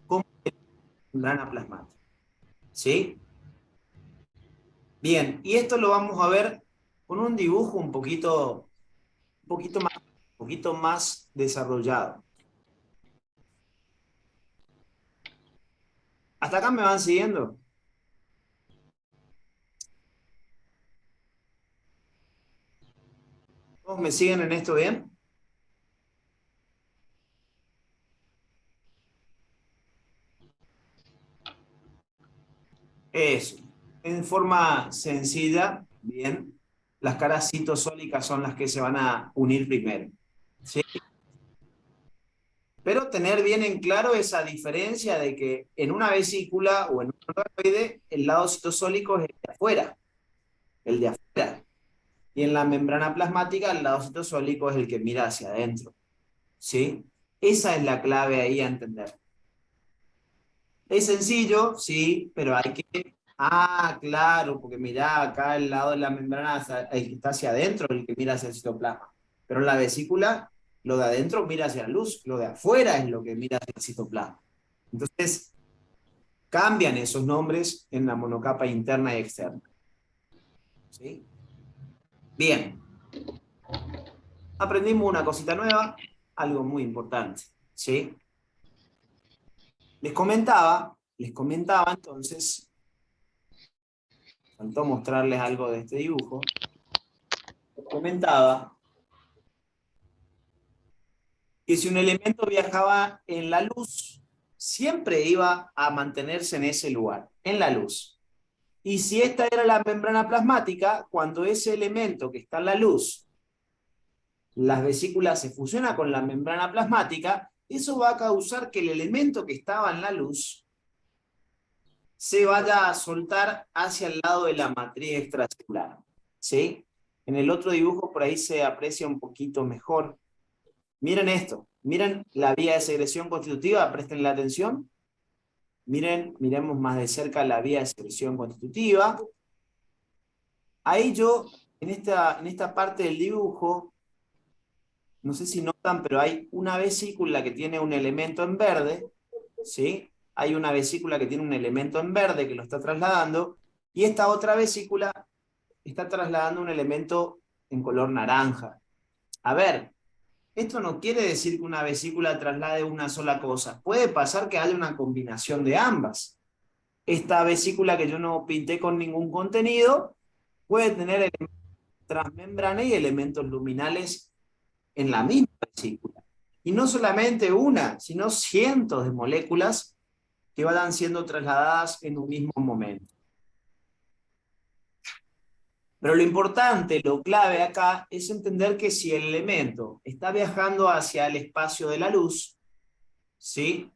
como de la membrana plasmática. ¿Sí? Bien, y esto lo vamos a ver con un dibujo un poquito más desarrollado. ¿Hasta acá me van siguiendo? ¿Todos me siguen en esto bien? Eso. En forma sencilla, bien, las caras citosólicas son las que se van a unir primero. ¿Sí? Pero tener bien en claro esa diferencia de que en una vesícula o en un organoide, el lado citosólico es el de afuera, el de afuera. Y en la membrana plasmática, el lado citosólico es el que mira hacia adentro. ¿Sí? Esa es la clave ahí a entender. Es sencillo, sí, pero hay que... Ah, claro, porque mirá, acá el lado de la membrana, el que está hacia adentro, el que mira hacia el citoplasma. Pero en la vesícula Lo de adentro mira hacia la luz, lo de afuera es lo que mira hacia el citoplasma. Entonces, cambian esos nombres en la monocapa interna y externa. ¿Sí? Bien. Aprendimos una cosita nueva, algo muy importante. ¿Sí? Les comentaba entonces, faltó mostrarles algo de este dibujo. Les comentaba que si un elemento viajaba en la luz, siempre iba a mantenerse en ese lugar, en la luz. Y si esta era la membrana plasmática, cuando ese elemento que está en la luz, las vesículas se fusionan con la membrana plasmática, eso va a causar que el elemento que estaba en la luz se vaya a soltar hacia el lado de la matriz extracelular. ¿Sí? En el otro dibujo por ahí se aprecia un poquito mejor. Miren esto, miren la vía de secreción constitutiva, presten la atención. Miremos más de cerca la vía de secreción constitutiva. Ahí yo, en esta parte del dibujo, no sé si notan, pero hay una vesícula que tiene un elemento en verde, ¿sí? Hay una vesícula que tiene un elemento en verde que lo está trasladando, y esta otra vesícula está trasladando un elemento en color naranja. A ver, esto no quiere decir que una vesícula traslade una sola cosa. Puede pasar que haya una combinación de ambas. Esta vesícula que yo no pinté con ningún contenido puede tener elementos transmembrana y elementos luminales en la misma vesícula. Y no solamente una, sino cientos de moléculas que vayan siendo trasladadas en un mismo momento. Pero lo importante, lo clave acá, es entender que si el elemento está viajando hacia el espacio de la luz, ¿sí?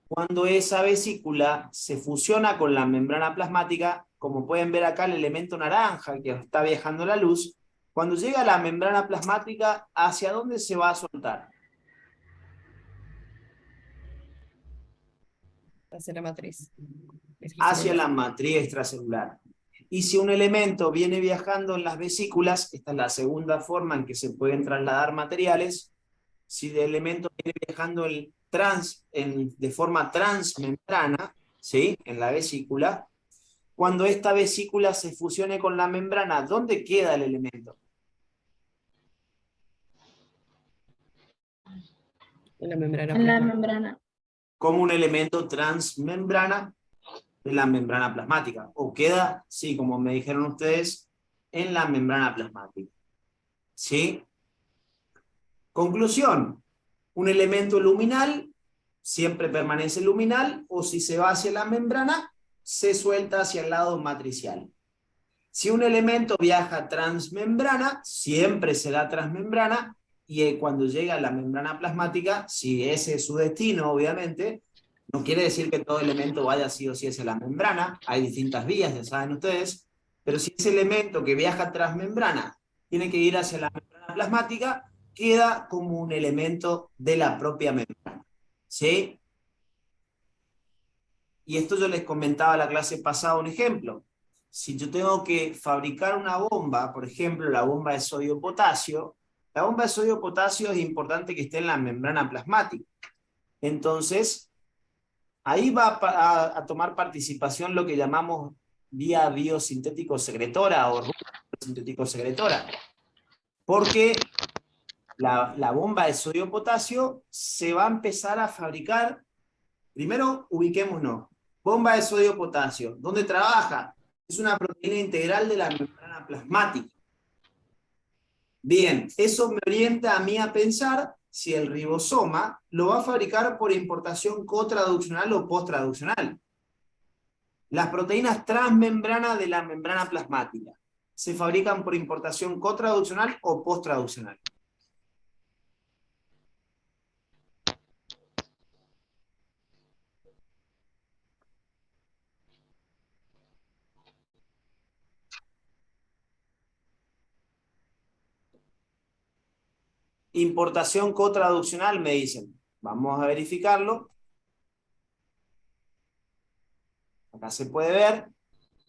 Cuando esa vesícula se fusiona con la membrana plasmática, como pueden ver acá el elemento naranja que está viajando la luz, cuando llega a la membrana plasmática, ¿hacia dónde se va a soltar? Hacia la matriz. Hacia la matriz extracelular. Y si un elemento viene viajando en las vesículas, esta es la segunda forma en que se pueden trasladar materiales, si el elemento viene viajando de forma transmembrana, ¿sí? En la vesícula, cuando esta vesícula se fusione con la membrana, ¿dónde queda el elemento? En la membrana En la plasmática. membrana. Como un elemento transmembrana de la membrana plasmática. O queda, sí, como me dijeron ustedes, en la membrana plasmática. ¿Sí? Conclusión. Un elemento luminal siempre permanece luminal, o si se va hacia la membrana, se suelta hacia el lado matricial. Si un elemento viaja transmembrana, siempre será transmembrana, y cuando llega a la membrana plasmática, si ese es su destino, obviamente, no quiere decir que todo elemento vaya sí o sí hacia la membrana, hay distintas vías, ya saben ustedes, pero si ese elemento que viaja transmembrana tiene que ir hacia la membrana plasmática, queda como un elemento de la propia membrana. ¿Sí? Y esto yo les comentaba la clase pasada un ejemplo. Si yo tengo que fabricar una bomba, por ejemplo, la bomba de sodio-potasio, la bomba de sodio-potasio es importante que esté en la membrana plasmática. Entonces, ahí va a tomar participación lo que llamamos vía biosintético-secretora o ruta biosintético-secretora. Porque la bomba de sodio-potasio se va a empezar a fabricar. Primero, ubiquémonos. Bomba de sodio-potasio. ¿Dónde trabaja? Es una proteína integral de la membrana plasmática. Bien, eso me orienta a mí a pensar si el ribosoma lo va a fabricar por importación cotraduccional o posttraduccional. Las proteínas transmembranas de la membrana plasmática se fabrican por importación cotraduccional o posttraduccional. Importación cotraduccional, me dicen. Vamos a verificarlo. Acá se puede ver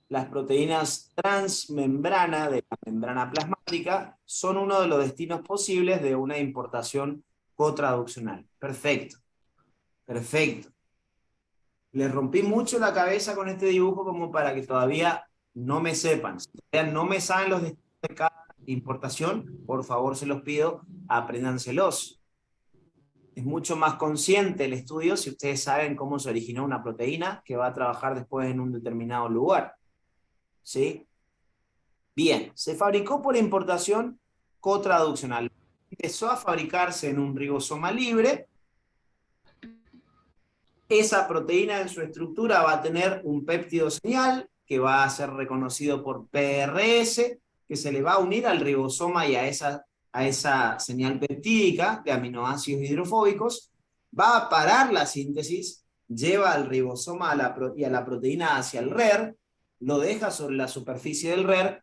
las proteínas transmembrana de la membrana plasmática. África son uno de los destinos posibles de una importación cotraduccional. Perfecto. Perfecto. Les rompí mucho la cabeza con este dibujo como para que todavía no me sepan. Si todavía no me saben los destinos de cada importación, por favor se los pido, apréndanselos. Es mucho más consciente el estudio si ustedes saben cómo se originó una proteína que va a trabajar después en un determinado lugar. ¿Sí? Bien, se fabricó por importación cotraduccional. Empezó a fabricarse en un ribosoma libre. Esa proteína en su estructura va a tener un péptido señal que va a ser reconocido por PRS, que se le va a unir al ribosoma y a esa señal peptídica de aminoácidos hidrofóbicos, va a parar la síntesis, lleva al ribosoma y a la proteína hacia el RER, lo deja sobre la superficie del RER,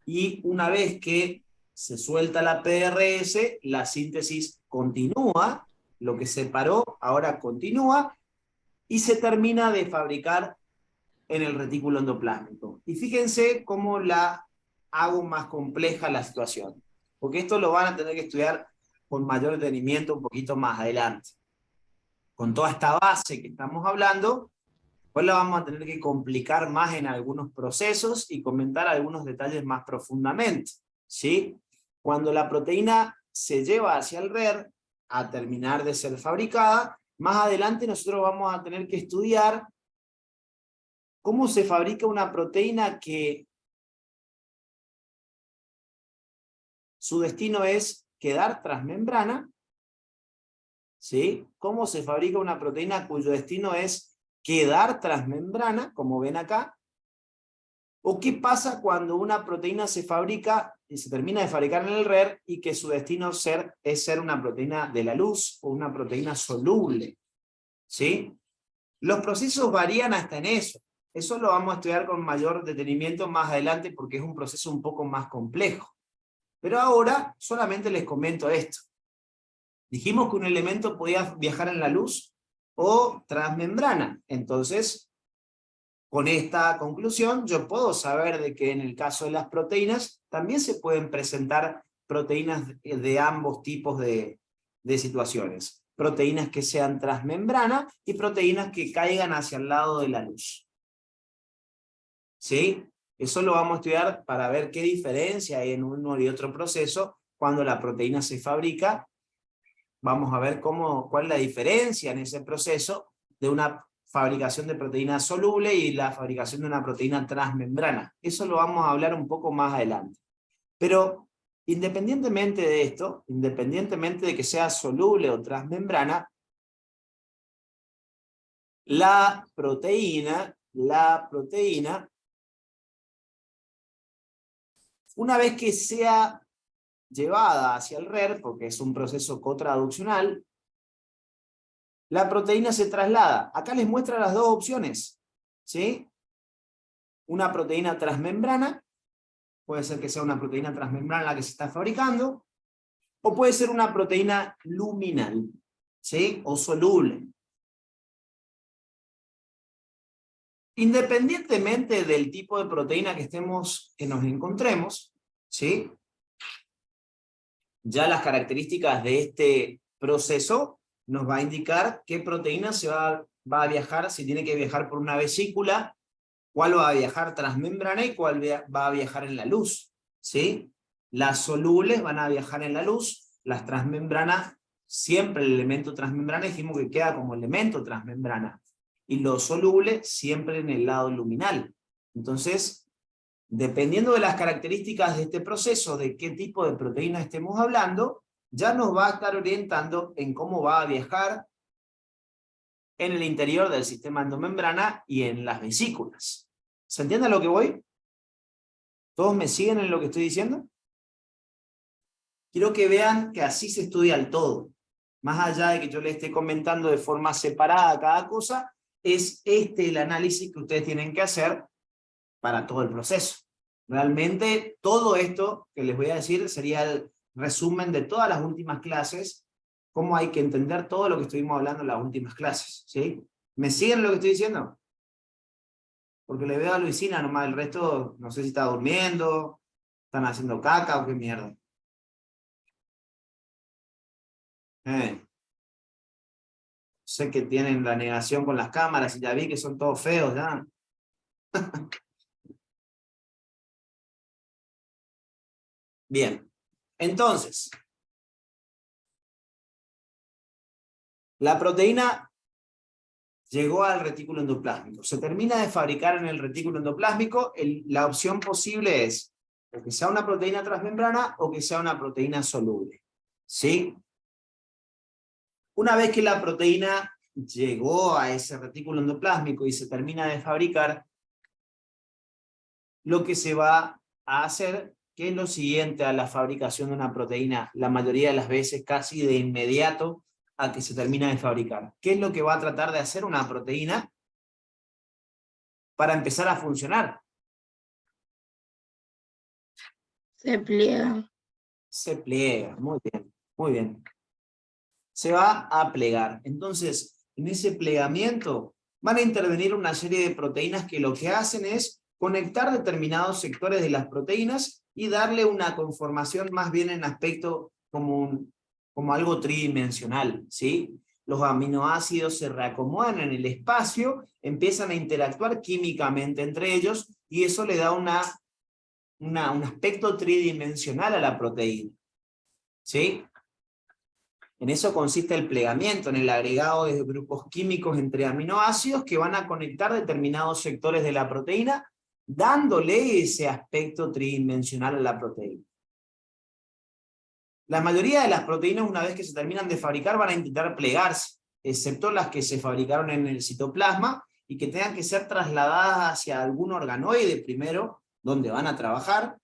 y una vez que se suelta la PRS, la síntesis continúa, lo que se paró ahora continúa, y se termina de fabricar en el retículo endoplásmico. Y fíjense cómo la hago más compleja la situación, porque esto lo van a tener que estudiar con mayor detenimiento un poquito más adelante. Con toda esta base que estamos hablando, pues la vamos a tener que complicar más en algunos procesos y comentar algunos detalles más profundamente, ¿sí? Cuando la proteína se lleva hacia el RER a terminar de ser fabricada, más adelante nosotros vamos a tener que estudiar cómo se fabrica una proteína que su destino es quedar transmembrana, ¿sí? Cómo se fabrica una proteína cuyo destino es quedar transmembrana, como ven acá. O qué pasa cuando una proteína se fabrica y se termina de fabricar en el RER y que su destino es ser una proteína de la luz o una proteína soluble, ¿sí? Los procesos varían hasta en eso. Eso lo vamos a estudiar con mayor detenimiento más adelante porque es un proceso un poco más complejo. Pero ahora solamente les comento esto. Dijimos que un elemento podía viajar en la luz o transmembrana. Entonces, con esta conclusión, yo puedo saber de que en el caso de las proteínas, también se pueden presentar proteínas de ambos tipos de situaciones. Proteínas que sean transmembrana y proteínas que caigan hacia el lado de la luz. ¿Sí? Eso lo vamos a estudiar para ver qué diferencia hay en uno y otro proceso cuando la proteína se fabrica. Vamos a ver cuál es la diferencia en ese proceso de una fabricación de proteína soluble y la fabricación de una proteína transmembrana. Eso lo vamos a hablar un poco más adelante. Pero independientemente de esto, independientemente de que sea soluble o transmembrana, la proteína, una vez que sea llevada hacia el RER, porque es un proceso cotraduccional, la proteína se traslada. Acá les muestra las dos opciones, ¿sí? Una proteína transmembrana, puede ser que sea una proteína transmembrana la que se está fabricando, o puede ser una proteína luminal, ¿sí? O soluble. Independientemente del tipo de proteína que nos encontremos, ¿sí? Ya las características de este proceso nos va a indicar qué proteína va a viajar, si tiene que viajar por una vesícula, cuál va a viajar transmembrana y cuál va a viajar en la luz, ¿sí? Las solubles van a viajar en la luz, las transmembranas, siempre el elemento transmembrana dijimos que queda como elemento transmembrana, y lo soluble siempre en el lado luminal. Entonces, dependiendo de las características de este proceso, de qué tipo de proteína estemos hablando, ya nos va a estar orientando en cómo va a viajar en el interior del sistema endomembrana y en las vesículas. ¿Se entiende a lo que voy? ¿Todos me siguen en lo que estoy diciendo? Quiero que vean que así se estudia el todo. Más allá de que yo les esté comentando de forma separada cada cosa, es el análisis que ustedes tienen que hacer para todo el proceso. Realmente todo esto que les voy a decir sería el resumen de todas las últimas clases, cómo hay que entender todo lo que estuvimos hablando en las últimas clases, ¿sí? ¿Me siguen lo que estoy diciendo? Porque le veo a Luisina nomás, el resto no sé si está durmiendo, ¿Están haciendo caca o qué mierda? Sé que tienen la negación con las cámaras y ya vi que son todos feos ya. Bien, entonces, la proteína llegó al retículo endoplásmico. Se termina de fabricar en el retículo endoplásmico. La opción posible es o que sea una proteína transmembrana o que sea una proteína soluble. ¿Sí? Una vez que la proteína llegó a ese retículo endoplásmico y se termina de fabricar, lo que se va a hacer, que es lo siguiente a la fabricación de una proteína, la mayoría de las veces casi de inmediato a que se termina de fabricar. ¿Qué es lo que va a tratar de hacer una proteína para empezar a funcionar? Se pliega. Se pliega, muy bien, muy bien. Se va a plegar. Entonces, en ese plegamiento van a intervenir una serie de proteínas que lo que hacen es conectar determinados sectores de las proteínas y darle una conformación más bien en aspecto como algo tridimensional, ¿sí? Los aminoácidos se reacomodan en el espacio, empiezan a interactuar químicamente entre ellos y eso le da un aspecto tridimensional a la proteína, ¿sí? En eso consiste el plegamiento, en el agregado de grupos químicos entre aminoácidos que van a conectar determinados sectores de la proteína, dándole ese aspecto tridimensional a la proteína. La mayoría de las proteínas, una vez que se terminan de fabricar, van a intentar plegarse, excepto las que se fabricaron en el citoplasma y que tengan que ser trasladadas hacia algún organoide primero, donde van a trabajar.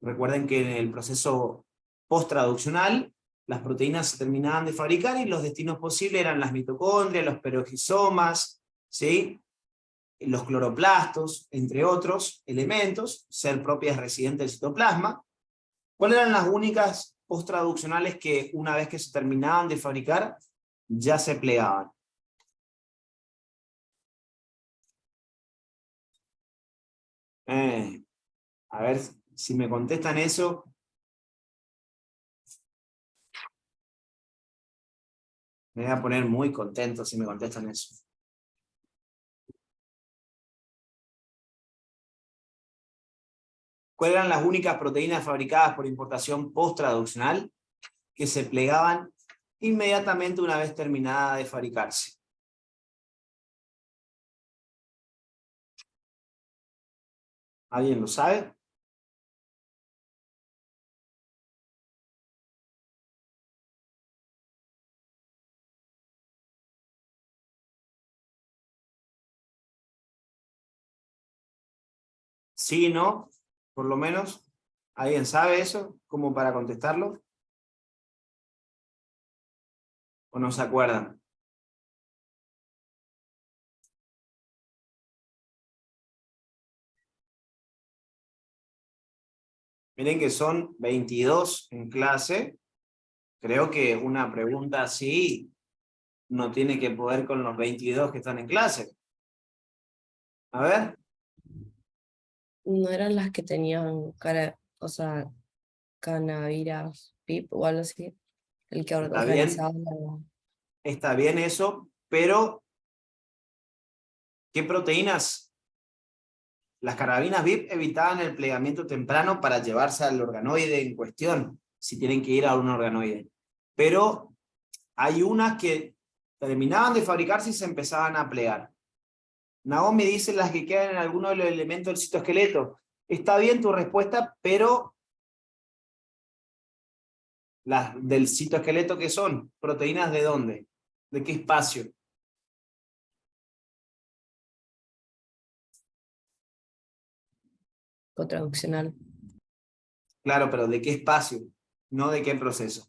Recuerden que en el proceso posttraduccional, las proteínas se terminaban de fabricar y los destinos posibles eran las mitocondrias, los peroxisomas, ¿sí? Los cloroplastos, entre otros elementos, ser propias residentes del citoplasma. ¿Cuáles eran las únicas posttraduccionales que una vez que se terminaban de fabricar, ya se plegaban? A ver si me contestan eso. Me voy a poner muy contento si me contestan eso. ¿Cuáles eran las únicas proteínas fabricadas por importación posttraduccional que se plegaban inmediatamente una vez terminada de fabricarse? ¿Alguien lo sabe? Sí, no, por lo menos. ¿Alguien sabe eso? ¿Cómo para contestarlo? ¿O no se acuerdan? Miren que son 22 en clase. Creo que una pregunta así no tiene que poder con los 22 que están en clase. A ver. No eran las que tenían canaviras, PIP o algo así. El que Está bien. organizaba Está bien eso, pero ¿qué proteínas? Las carabinas VIP evitaban el plegamiento temprano para llevarse al organoide en cuestión, si tienen que ir a un organoide. Pero hay unas que terminaban de fabricarse y se empezaban a plegar. Naomi dice las que quedan en alguno de los elementos del citoesqueleto. Está bien tu respuesta, pero las del citoesqueleto, ¿qué son? ¿Proteínas de dónde? ¿De qué espacio? traduccional. Claro, pero ¿de qué espacio? No de qué proceso.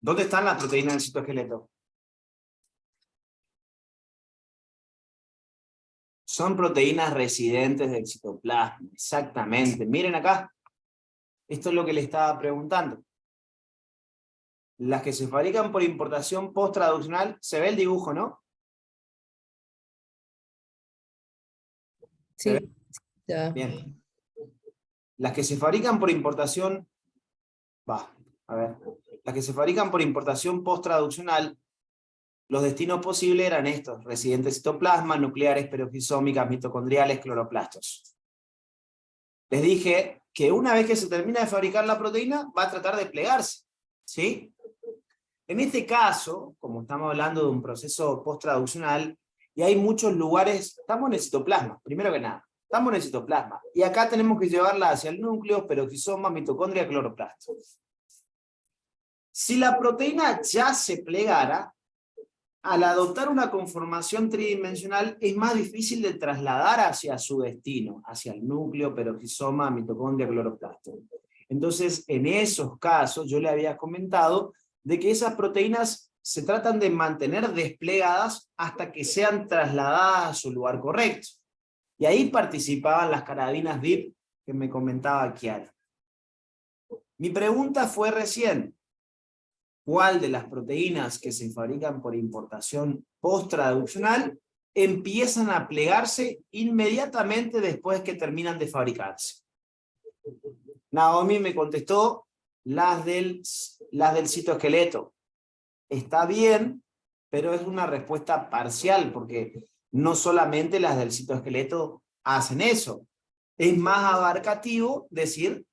¿Dónde están las proteínas del citoesqueleto? Son proteínas residentes del citoplasma, exactamente. Miren acá, esto es lo que le estaba preguntando. Las que se fabrican por importación post-traduccional, se ve el dibujo, ¿no? Sí. Ya. Bien. Las que se fabrican por importación, las que se fabrican por importación post-traduccional, los destinos posibles eran estos: residentes citoplasma, nucleares, peroxisómicas, mitocondriales, cloroplastos. Les dije que una vez que se termina de fabricar la proteína, va a tratar de plegarse, ¿sí? En este caso, como estamos hablando de un proceso post-traduccional, y hay muchos lugares, estamos en el citoplasma, primero que nada, estamos en el citoplasma, y acá tenemos que llevarla hacia el núcleo, peroxisoma, mitocondria, cloroplasto. Si la proteína ya se plegara, al adoptar una conformación tridimensional es más difícil de trasladar hacia su destino, hacia el núcleo, peroxisoma, mitocondria, cloroplasto. Entonces, en esos casos, yo le había comentado de que esas proteínas se tratan de mantener desplegadas hasta que sean trasladadas a su lugar correcto. Y ahí participaban las carabinas DIP que me comentaba Chiara. Mi pregunta fue recién: ¿cuál de las proteínas que se fabrican por importación post-traduccional empiezan a plegarse inmediatamente después que terminan de fabricarse? Naomi me contestó, las del citoesqueleto. Está bien, pero es una respuesta parcial, porque no solamente las del citoesqueleto hacen eso. Es más abarcativo decir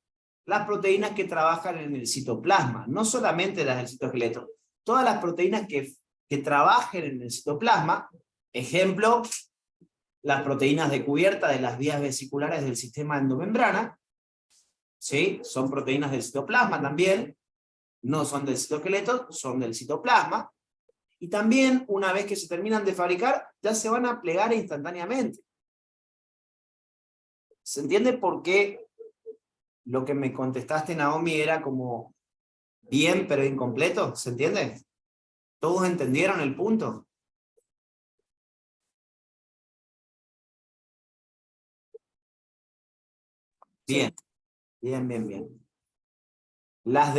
las proteínas que trabajan en el citoplasma, no solamente las del citoesqueleto, todas las proteínas que trabajen en el citoplasma, ejemplo, las proteínas de cubierta de las vías vesiculares del sistema endomembrana, ¿sí? Son proteínas del citoplasma también, no son del citoesqueleto, son del citoplasma, y también una vez que se terminan de fabricar, ya se van a plegar instantáneamente. ¿Se entiende por qué lo que me contestaste, Naomi, era como bien pero incompleto? ¿Se entiende? ¿Todos entendieron el punto? Bien, bien. Las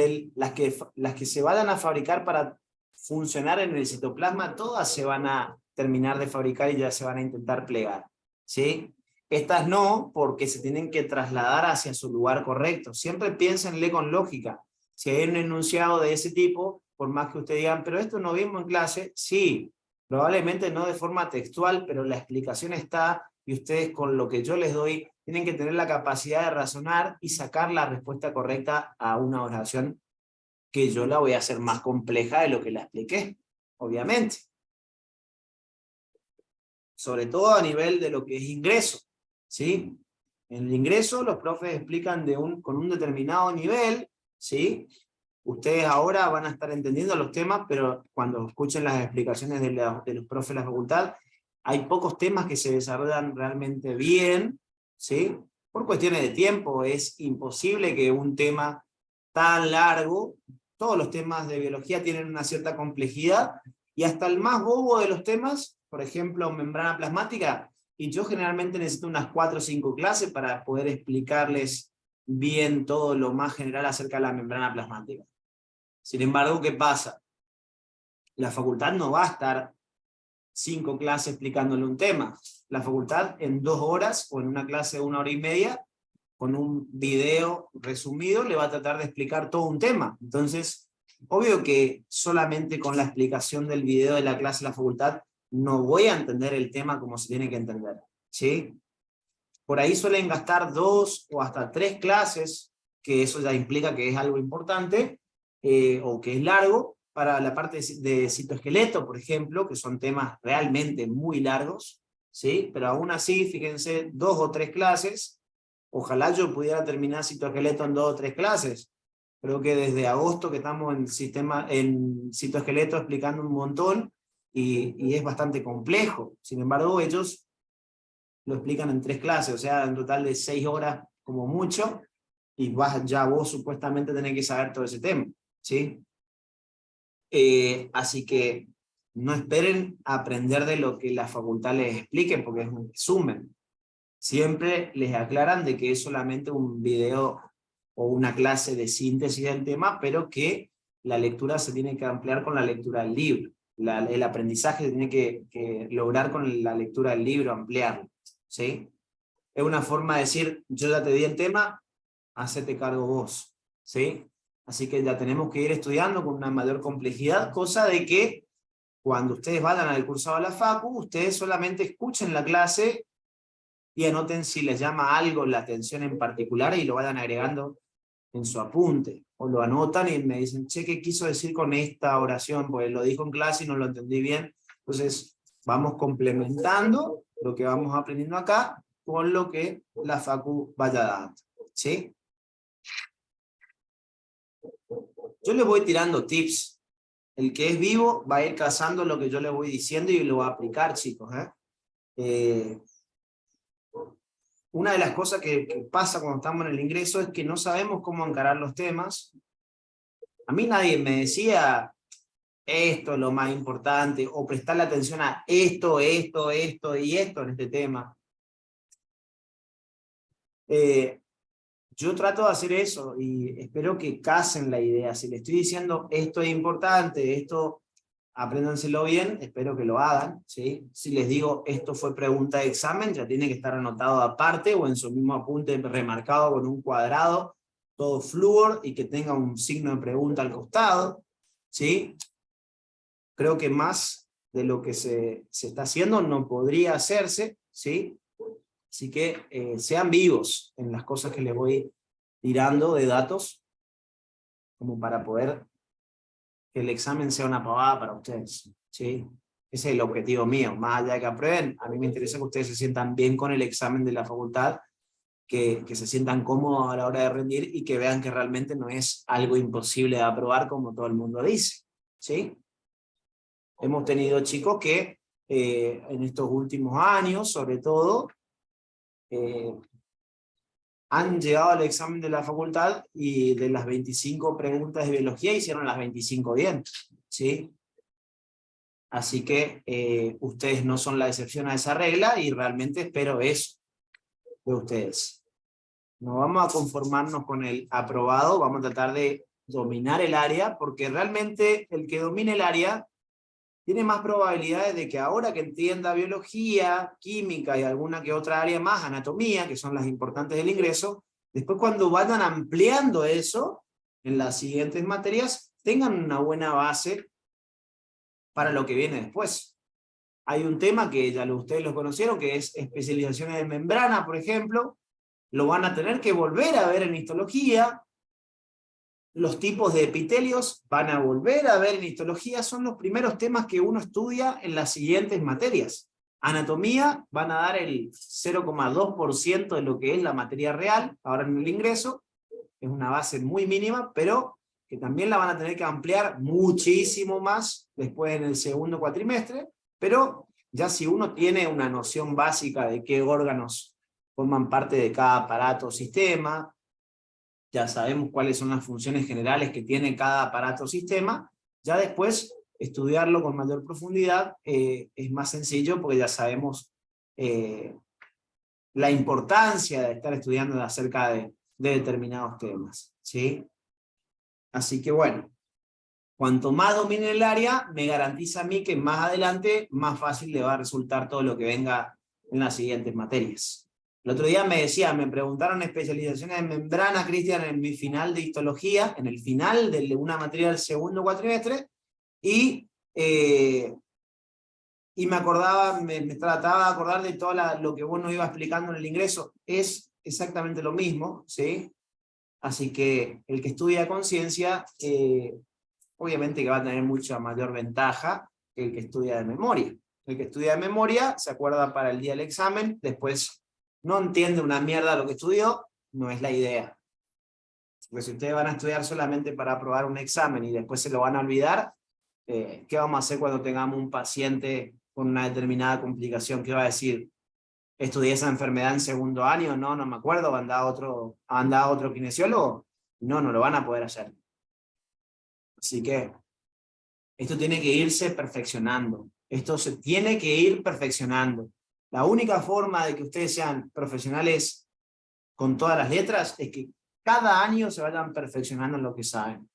que se vayan a fabricar para funcionar en el citoplasma, todas se van a terminar de fabricar y ya se van a intentar plegar, ¿sí? Estas no, porque se tienen que trasladar hacia su lugar correcto. Siempre piénsenle con lógica. Si hay un enunciado de ese tipo, por más que ustedes digan, pero esto no vimos en clase, sí, probablemente no de forma textual, pero la explicación está, y ustedes con lo que yo les doy, tienen que tener la capacidad de razonar y sacar la respuesta correcta a una oración que yo la voy a hacer más compleja de lo que la expliqué, obviamente. Sobre todo a nivel de lo que es ingreso, ¿sí? En el ingreso los profes explican con un determinado nivel, ¿sí? Ustedes ahora van a estar entendiendo los temas, pero cuando escuchen las explicaciones de los profes de la facultad, hay pocos temas que se desarrollan realmente bien, ¿sí? Por cuestiones de tiempo, es imposible que un tema tan largo, todos los temas de biología tienen una cierta complejidad, y hasta el más bobo de los temas, por ejemplo, membrana plasmática, y yo generalmente necesito unas 4 o 5 clases para poder explicarles bien todo lo más general acerca de la membrana plasmática. Sin embargo, ¿qué pasa? La facultad no va a estar 5 clases explicándole un tema. La facultad en 2 horas, o en una clase de 1 hora y media, con un video resumido, le va a tratar de explicar todo un tema. Entonces, obvio que solamente con la explicación del video de la clase de la facultad no voy a entender el tema como se tiene que entender, ¿sí? Por ahí suelen gastar 2 o hasta 3 clases, que eso ya implica que es algo importante, o que es largo, para la parte de citoesqueleto, por ejemplo, que son temas realmente muy largos, ¿sí? Pero aún así, fíjense, 2 o 3 clases, ojalá yo pudiera terminar citoesqueleto en 2 o 3 clases. Creo que desde agosto que estamos en citoesqueleto explicando un montón, y es bastante complejo. Sin embargo, ellos lo explican en 3 clases, o sea, en total de 6 horas como mucho, y ya vos supuestamente tenés que saber todo ese tema, ¿sí? Así que no esperen aprender de lo que la facultad les explique, porque es un resumen. Siempre les aclaran de que es solamente un video o una clase de síntesis del tema, pero que la lectura se tiene que ampliar con la lectura del libro. El aprendizaje se tiene que lograr con la lectura del libro, ampliarlo, ¿sí? es una forma de decir, yo ya te di el tema, hacete cargo vos, ¿sí? Así que ya tenemos que ir estudiando con una mayor complejidad, cosa de que cuando ustedes vayan al cursado de la Facu, ustedes solamente escuchen la clase y anoten si les llama algo la atención en particular y lo vayan agregando en su apunte. O lo anotan y me dicen, che, ¿qué quiso decir con esta oración? Pues lo dijo en clase y no lo entendí bien. Entonces, vamos complementando lo que vamos aprendiendo acá con lo que la Facu vaya dando, ¿sí? Yo les voy tirando tips. El que es vivo va a ir cazando lo que yo le voy diciendo y lo va a aplicar, chicos. Una de las cosas que pasa cuando estamos en el ingreso es que no sabemos cómo encarar los temas. A mí nadie me decía esto es lo más importante, o prestarle atención a esto y esto en este tema. Yo trato de hacer eso y espero que casen la idea. Si les estoy diciendo esto es importante, esto apréndanselo bien, espero que lo hagan, ¿sí? Si les digo esto fue pregunta de examen, ya tiene que estar anotado aparte o en su mismo apunte remarcado con un cuadrado, todo flúor y que tenga un signo de pregunta al costado, ¿sí? Creo que más de lo que se está haciendo no podría hacerse, ¿sí? Así que sean vivos en las cosas que les voy tirando de datos, como para poder que el examen sea una pavada para ustedes, ¿sí? Ese es el objetivo mío. Más allá de que aprueben, a mí me interesa que ustedes se sientan bien con el examen de la facultad, que se sientan cómodos a la hora de rendir y que vean que realmente no es algo imposible de aprobar como todo el mundo dice, ¿sí? Hemos tenido chicos que en estos últimos años, sobre todo, han llegado al examen de la facultad y de las 25 preguntas de biología hicieron las 25 bien, ¿sí? Así que ustedes no son la excepción a esa regla y realmente espero eso de ustedes. No vamos a conformarnos con el aprobado, vamos a tratar de dominar el área, porque realmente el que domine el área tiene más probabilidades de que ahora que entienda biología, química y alguna que otra área más, anatomía, que son las importantes del ingreso, después cuando vayan ampliando eso, en las siguientes materias, tengan una buena base para lo que viene después. Hay un tema que ya ustedes lo conocieron, que es especializaciones de membrana, por ejemplo, lo van a tener que volver a ver en histología. Los tipos de epitelios van a volver a ver en histología, son los primeros temas que uno estudia en las siguientes materias. Anatomía van a dar el 0,2% de lo que es la materia real, ahora en el ingreso, es una base muy mínima, pero que también la van a tener que ampliar muchísimo más después en el segundo cuatrimestre, pero ya si uno tiene una noción básica de qué órganos forman parte de cada aparato o sistema, ya sabemos cuáles son las funciones generales que tiene cada aparato o sistema, ya después estudiarlo con mayor profundidad es más sencillo porque ya sabemos la importancia de estar estudiando acerca de determinados temas, ¿sí? Así que bueno, cuanto más domine el área, me garantiza a mí que más adelante más fácil le va a resultar todo lo que venga en las siguientes materias. El otro día me preguntaron especializaciones en membrana, Cristian, en mi final de histología, en el final de una materia del segundo cuatrimestre, y me acordaba, me trataba de acordar de todo lo que vos nos ibas explicando en el ingreso. Es exactamente lo mismo, ¿sí? Así que el que estudia conciencia, obviamente que va a tener mucha mayor ventaja que el que estudia de memoria. El que estudia de memoria se acuerda para el día del examen, después no entiende una mierda lo que estudió, no es la idea. Porque si ustedes van a estudiar solamente para aprobar un examen y después se lo van a olvidar, ¿qué vamos a hacer cuando tengamos un paciente con una determinada complicación? ¿Qué va a decir? ¿Estudié esa enfermedad en segundo año? No me acuerdo, ¿anda otro kinesiólogo? No lo van a poder hacer. Así que esto tiene que irse perfeccionando. Esto se tiene que ir perfeccionando. La única forma de que ustedes sean profesionales con todas las letras es que cada año se vayan perfeccionando en lo que saben.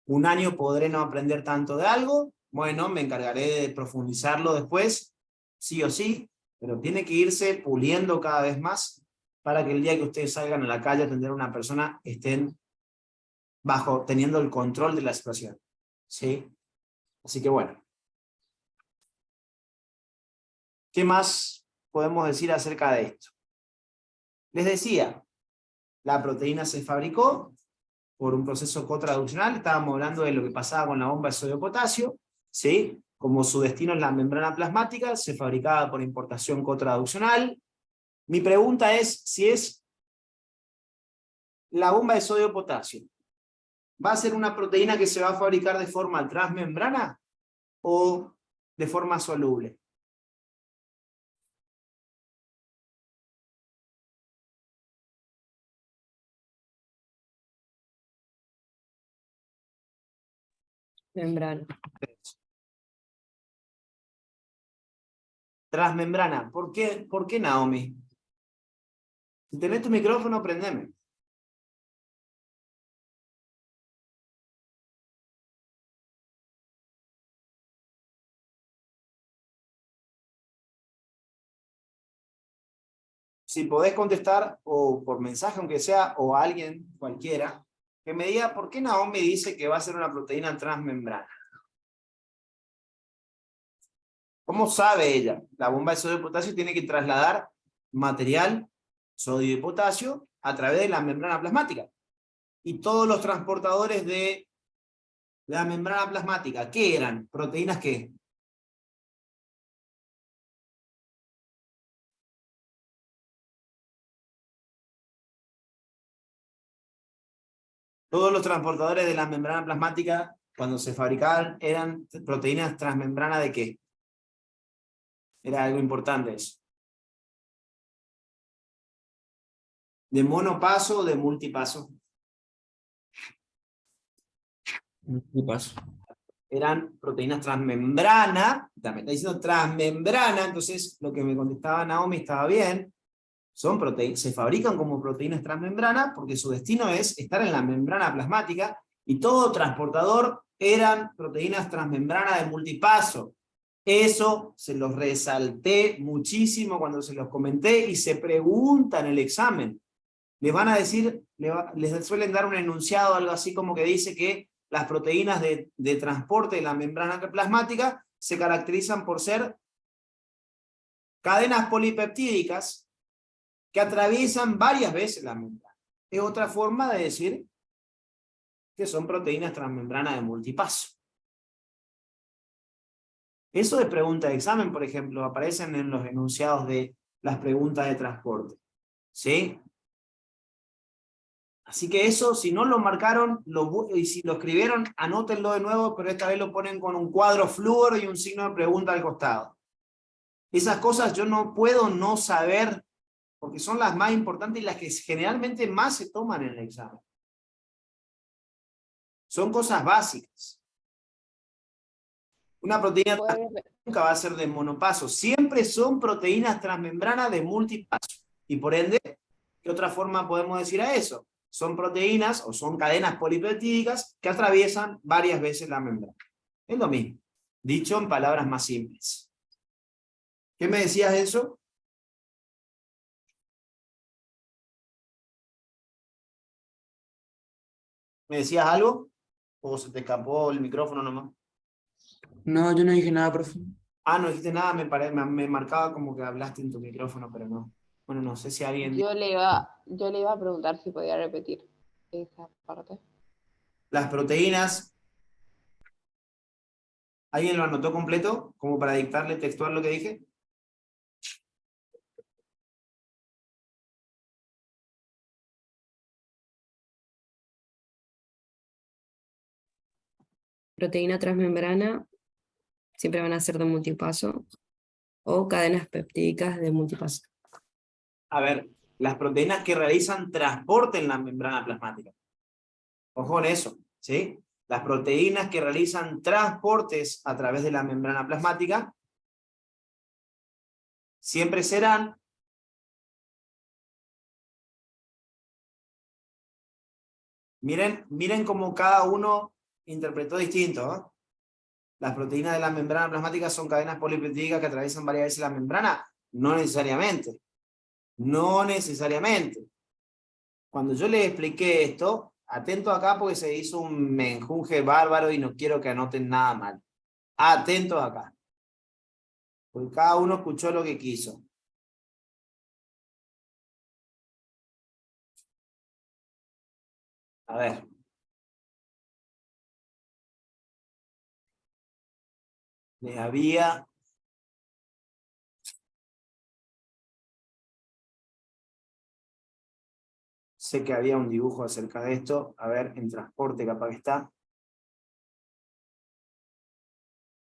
Un año podré no aprender tanto de algo, bueno, me encargaré de profundizarlo después, sí o sí, pero tiene que irse puliendo cada vez más para que el día que ustedes salgan a la calle a atender a una persona estén teniendo el control de la situación. ¿Sí? Así que bueno. ¿Qué más podemos decir acerca de esto? Les decía, la proteína se fabricó por un proceso cotraduccional. Estábamos hablando de lo que pasaba con la bomba de sodio potasio, ¿sí? Como su destino es la membrana plasmática, se fabricaba por importación cotraduccional. Mi pregunta es, si es la bomba de sodio potasio, ¿va a ser una proteína que se va a fabricar de forma transmembrana o de forma soluble? Membrana. Transmembrana. ¿Por qué, Naomi? Si tenés tu micrófono, prendeme. Si podés contestar, o por mensaje, aunque sea, o a alguien cualquiera, que me diga por qué Naomi dice que va a ser una proteína transmembrana. ¿Cómo sabe ella? La bomba de sodio y potasio tiene que trasladar material, sodio y potasio, a través de la membrana plasmática. Y todos los transportadores de la membrana plasmática, ¿qué eran? ¿Proteínas qué? Todos los transportadores de la membrana plasmática, cuando se fabricaban, eran proteínas transmembrana ¿de qué? Era algo importante eso. ¿De monopaso o de multipaso? Multipaso. Eran proteínas transmembrana, me está diciendo transmembrana, entonces lo que me contestaba Naomi estaba bien. Se fabrican como proteínas transmembrana porque su destino es estar en la membrana plasmática, y todo transportador eran proteínas transmembrana de multipaso. Eso se los resalté muchísimo cuando se los comenté, y se pregunta en el examen. Les van a decir, les suelen dar un enunciado, algo así como que dice que las proteínas de transporte de la membrana plasmática se caracterizan por ser cadenas polipeptídicas que atraviesan varias veces la membrana. Es otra forma de decir que son proteínas transmembrana de multipaso. Eso de pregunta de examen, por ejemplo, aparecen en los enunciados de las preguntas de transporte. ¿Sí? Así que eso, si no lo marcaron, y si lo escribieron, anótenlo de nuevo, pero esta vez lo ponen con un cuadro flúor y un signo de pregunta al costado. Esas cosas yo no puedo no saber, porque son las más importantes y las que generalmente más se toman en el examen. Son cosas básicas. Una proteína nunca va a ser de monopaso, siempre son proteínas transmembrana de multipaso. Y por ende, ¿qué otra forma podemos decir a eso? Son proteínas o son cadenas polipeptídicas que atraviesan varias veces la membrana. Es lo mismo, dicho en palabras más simples. ¿Qué me decías, Enzo? ¿Me decías algo? ¿O se te escapó el micrófono nomás? No, yo no dije nada, profe. Ah, no dijiste nada, me marcaba como que hablaste en tu micrófono, pero no. Bueno, no sé si alguien... Yo le iba a preguntar si podía repetir esa parte. Las proteínas... ¿Alguien lo anotó completo? Como para dictarle textual lo que dije. Proteína transmembrana siempre van a ser de multipaso o cadenas peptídicas de multipaso. A ver, las proteínas que realizan transporte en la membrana plasmática. Ojo en eso, ¿sí? Las proteínas que realizan transportes a través de la membrana plasmática siempre serán miren cómo cada uno interpretó distinto, ¿eh? Las proteínas de la membrana plasmática son cadenas polipeptídicas que atraviesan varias veces la membrana. No necesariamente. No necesariamente. Cuando yo les expliqué esto, atento acá porque se hizo un menjunje bárbaro y no quiero que anoten nada mal. Atentos acá. Porque cada uno escuchó lo que quiso. A ver. Les había... Sé que había un dibujo acerca de esto. A ver, en transporte capaz que está.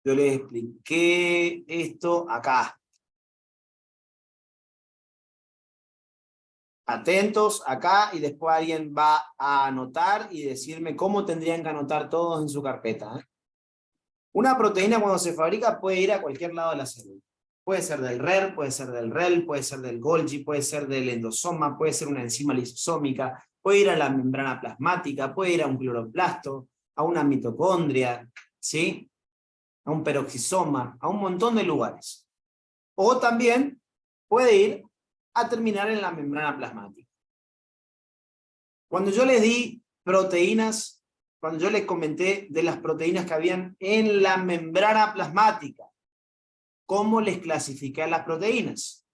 Yo les expliqué esto acá. Atentos acá y después alguien va a anotar y decirme cómo tendrían que anotar todos en su carpeta. Una proteína cuando se fabrica puede ir a cualquier lado de la célula. Puede ser del RER, puede ser del REL, puede ser del Golgi, puede ser del endosoma, puede ser una enzima lisosómica, puede ir a la membrana plasmática, puede ir a un cloroplasto, a una mitocondria, ¿sí? A un peroxisoma, a un montón de lugares. O también puede ir a terminar en la membrana plasmática. Cuando yo les di proteínas, cuando yo les comenté de las proteínas que habían en la membrana plasmática, ¿cómo les clasifiqué a las proteínas?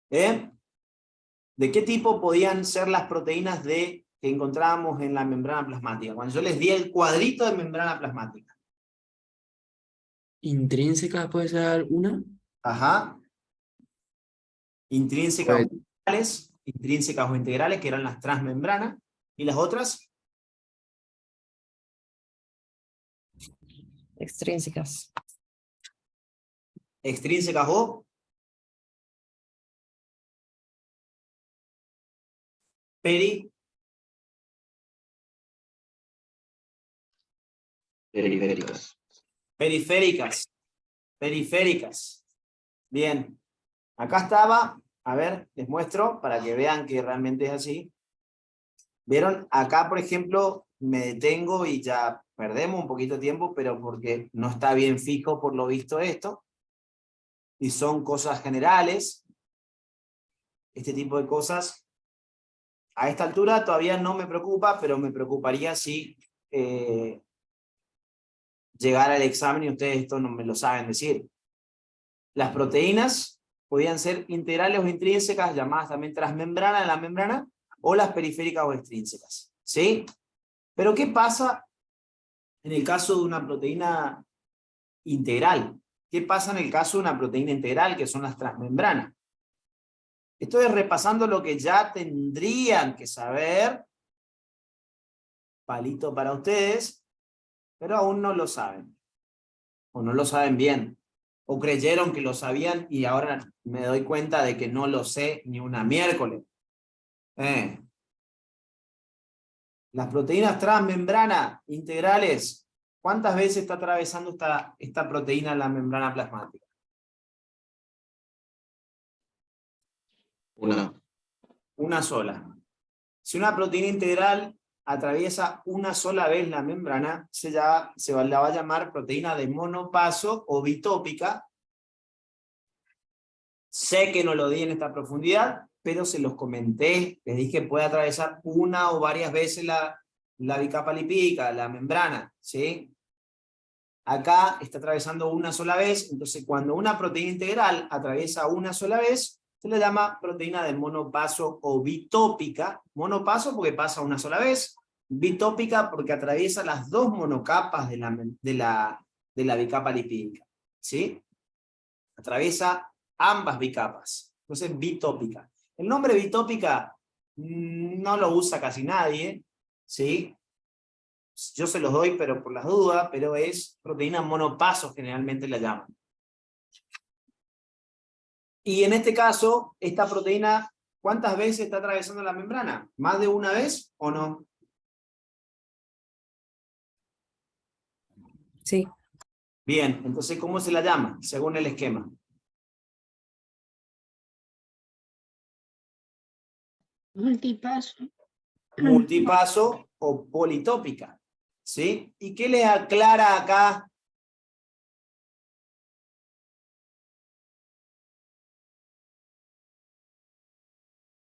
¿De qué tipo podían ser las proteínas que encontrábamos en la membrana plasmática? Cuando yo les di el cuadrito de membrana plasmática. ¿Intrínseca puede ser una? Ajá. Intrínsecas o integrales, que eran las transmembranas. ¿Y las otras? Extrínsecas. Extrínsecas o Periféricas. periféricas. Periféricas. Bien. Acá estaba, a ver, les muestro para que vean que realmente es así. ¿Vieron? Acá, por ejemplo, me detengo y ya perdemos un poquito de tiempo, pero porque no está bien fijo por lo visto esto. Y son cosas generales. Este tipo de cosas. A esta altura todavía no me preocupa, pero me preocuparía si llegara al examen y ustedes esto no me lo saben decir. Las proteínas podían ser integrales o intrínsecas, llamadas también transmembrana en la membrana, o las periféricas o extrínsecas. ¿Sí? Pero ¿qué pasa en el caso de una proteína integral? ¿Qué pasa en el caso de una proteína integral, que son las transmembranas? Estoy repasando lo que ya tendrían que saber, palito para ustedes, pero aún no lo saben. O no lo saben bien. O creyeron que lo sabían y ahora me doy cuenta de que no lo sé ni una miércoles. Las proteínas transmembrana integrales, ¿cuántas veces está atravesando esta proteína la membrana plasmática? Una sola. Si una proteína integral atraviesa una sola vez la membrana, la va a llamar proteína de monopaso o bitópica. Sé que no lo di en esta profundidad, pero se los comenté, les dije que puede atravesar una o varias veces la bicapa lipídica, la membrana, ¿sí? Acá está atravesando una sola vez, entonces cuando una proteína integral atraviesa una sola vez, se le llama proteína de monopaso o bitópica. Monopaso porque pasa una sola vez, bitópica porque atraviesa las dos monocapas de la bicapa lipídica, ¿sí? Atraviesa ambas bicapas, entonces bitópica. El nombre bitópica no lo usa casi nadie, ¿sí? Yo se los doy, pero por las dudas, pero es proteína monopaso, generalmente la llaman. Y en este caso, esta proteína, ¿cuántas veces está atravesando la membrana? ¿Más de una vez o no? Sí. Bien, entonces, ¿cómo se la llama? Según el esquema. Multipaso. Multipaso o politópica. ¿Sí? ¿Y qué les aclara acá?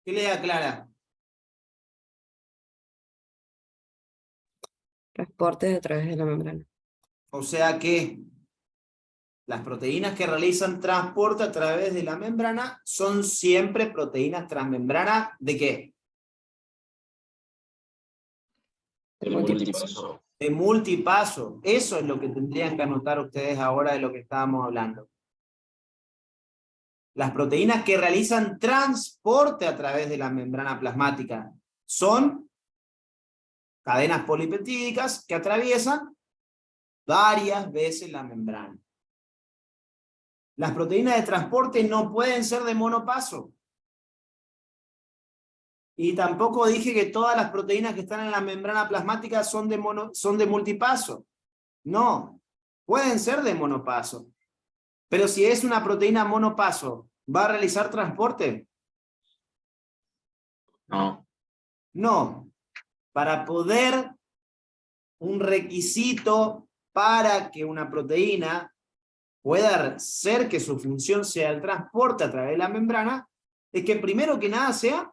¿Qué les aclara? Transportes a través de la membrana. O sea que las proteínas que realizan transporte a través de la membrana son siempre proteínas transmembrana ¿de qué? De multipaso. De multipaso. Eso es lo que tendrían que anotar ustedes ahora de lo que estábamos hablando. Las proteínas que realizan transporte a través de la membrana plasmática son cadenas polipeptídicas que atraviesan varias veces la membrana. Las proteínas de transporte no pueden ser de monopaso. Y tampoco dije que todas las proteínas que están en la membrana plasmática son de multipaso. No, pueden ser de monopaso. Pero si es una proteína monopaso, ¿va a realizar transporte? No. No. Para poder, un requisito para que una proteína pueda ser que su función sea el transporte a través de la membrana, es que primero que nada sea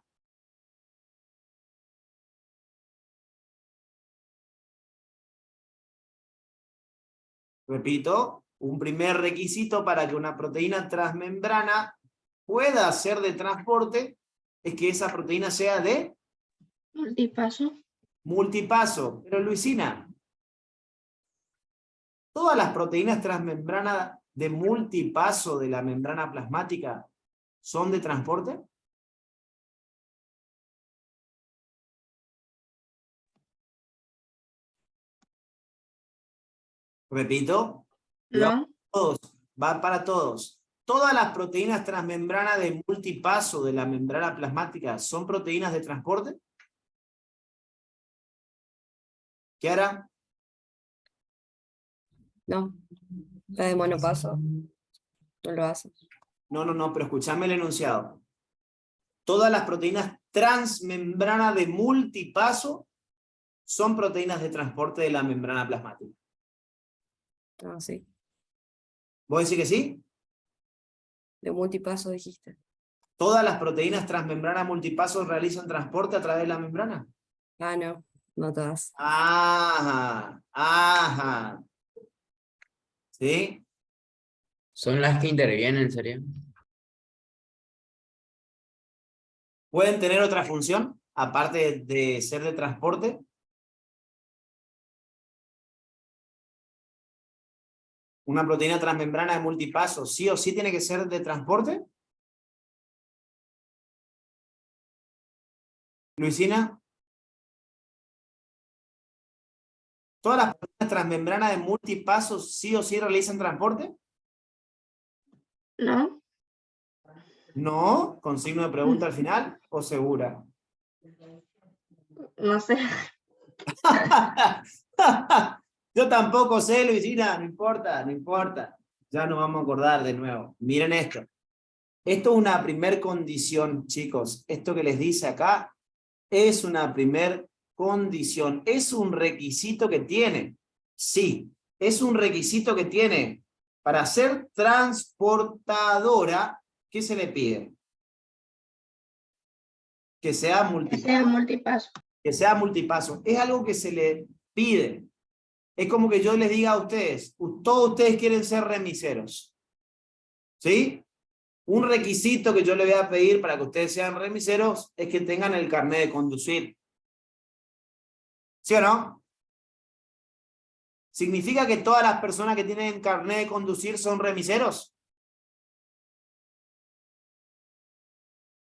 repito, un primer requisito para que una proteína transmembrana pueda ser de transporte es que esa proteína sea de Multipaso. multipaso. Pero Luisina, ¿todas las proteínas transmembrana de multipaso de la membrana plasmática son de transporte? Repito, No. todos, va para todos. ¿Todas las proteínas transmembrana de multipaso de la membrana plasmática son proteínas de transporte? ¿Kiara? No, la de monopaso no lo hace. No, pero escuchame el enunciado. Todas las proteínas transmembrana de multipaso son proteínas de transporte de la membrana plasmática. Ah, sí. ¿Vos decís que sí? De multipaso dijiste. ¿Todas las proteínas transmembrana multipaso realizan transporte a través de la membrana? Ah, no, no todas. Ajá. ¿Sí? Son las que intervienen, ¿sería? ¿Pueden tener otra función, aparte de ser de transporte? ¿Una proteína transmembrana de multipaso sí o sí tiene que ser de transporte? Luisina, ¿todas las proteínas transmembranas de multipaso sí o sí realizan transporte? No. No, con signo de pregunta al final, ¿o segura? No sé. Yo tampoco sé, Luisina, no importa. Ya nos vamos a acordar de nuevo. Miren esto. Esto es una primer condición, chicos. Esto que les dice acá es una primer condición. Es un requisito que tiene. Sí, es un requisito que tiene. Para ser transportadora, ¿qué se le pide? Que sea Que sea multipaso. que sea multipaso. Es algo que se le pide. Es como que yo les diga a ustedes, todos ustedes quieren ser remiseros. ¿Sí? Un requisito que yo le voy a pedir para que ustedes sean remiseros es que tengan el carnet de conducir. ¿Sí o no? ¿Significa que todas las personas que tienen carnet de conducir son remiseros?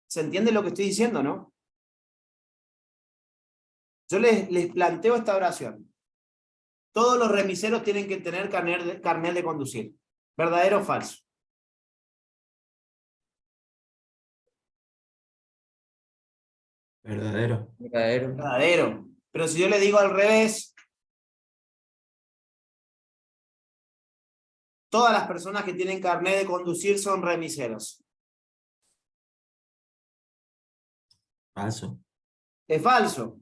¿Se entiende lo que estoy diciendo, no? Yo les planteo esta oración. Todos los remiseros tienen que tener carnet de conducir. ¿Verdadero o falso? Verdadero. Verdadero. Verdadero. Pero si yo le digo al revés, todas las personas que tienen carnet de conducir son remiseros. Falso. Es falso.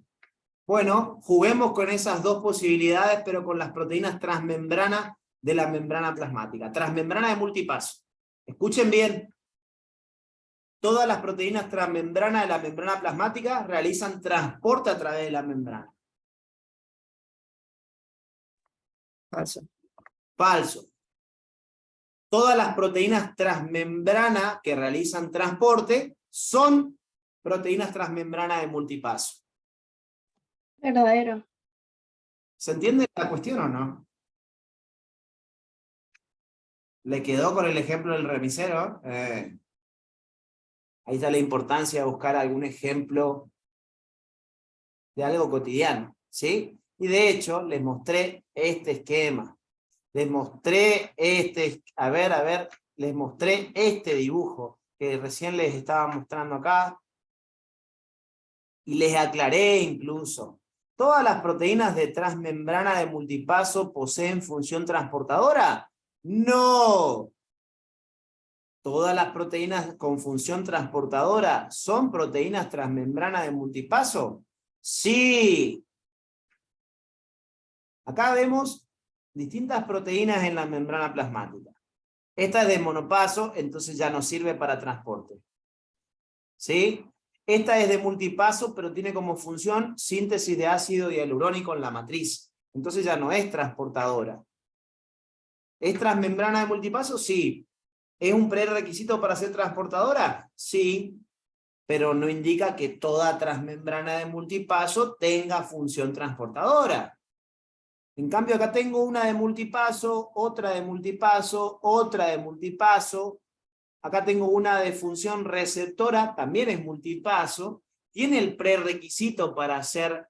Bueno, juguemos con esas dos posibilidades, pero con las proteínas transmembrana de la membrana plasmática. Transmembrana de multipaso. Escuchen bien. Todas las proteínas transmembrana de la membrana plasmática realizan transporte a través de la membrana. Falso. Falso. Todas las proteínas transmembrana que realizan transporte son proteínas transmembrana de multipaso. Verdadero. ¿Se entiende la cuestión o no? ¿Le quedó con el ejemplo del remisero? Ahí está la importancia de buscar algún ejemplo de algo cotidiano, ¿sí? Y de hecho, les mostré este esquema. Les mostré les mostré este dibujo que recién les estaba mostrando acá. Y les aclaré incluso. ¿Todas las proteínas de transmembrana de multipaso poseen función transportadora? No. ¿Todas las proteínas con función transportadora son proteínas transmembrana de multipaso? Sí. Acá vemos distintas proteínas en la membrana plasmática. Esta es de monopaso, entonces ya no sirve para transporte. ¿Sí? Esta es de multipaso, pero tiene como función síntesis de ácido hialurónico en la matriz. Entonces ya no es transportadora. ¿Es transmembrana de multipaso? Sí. ¿Es un prerequisito para ser transportadora? Sí. Pero no indica que toda transmembrana de multipaso tenga función transportadora. En cambio, acá tengo una de multipaso, otra de multipaso, otra de multipaso. Acá tengo una de función receptora, también es multipaso. Tiene el prerequisito para ser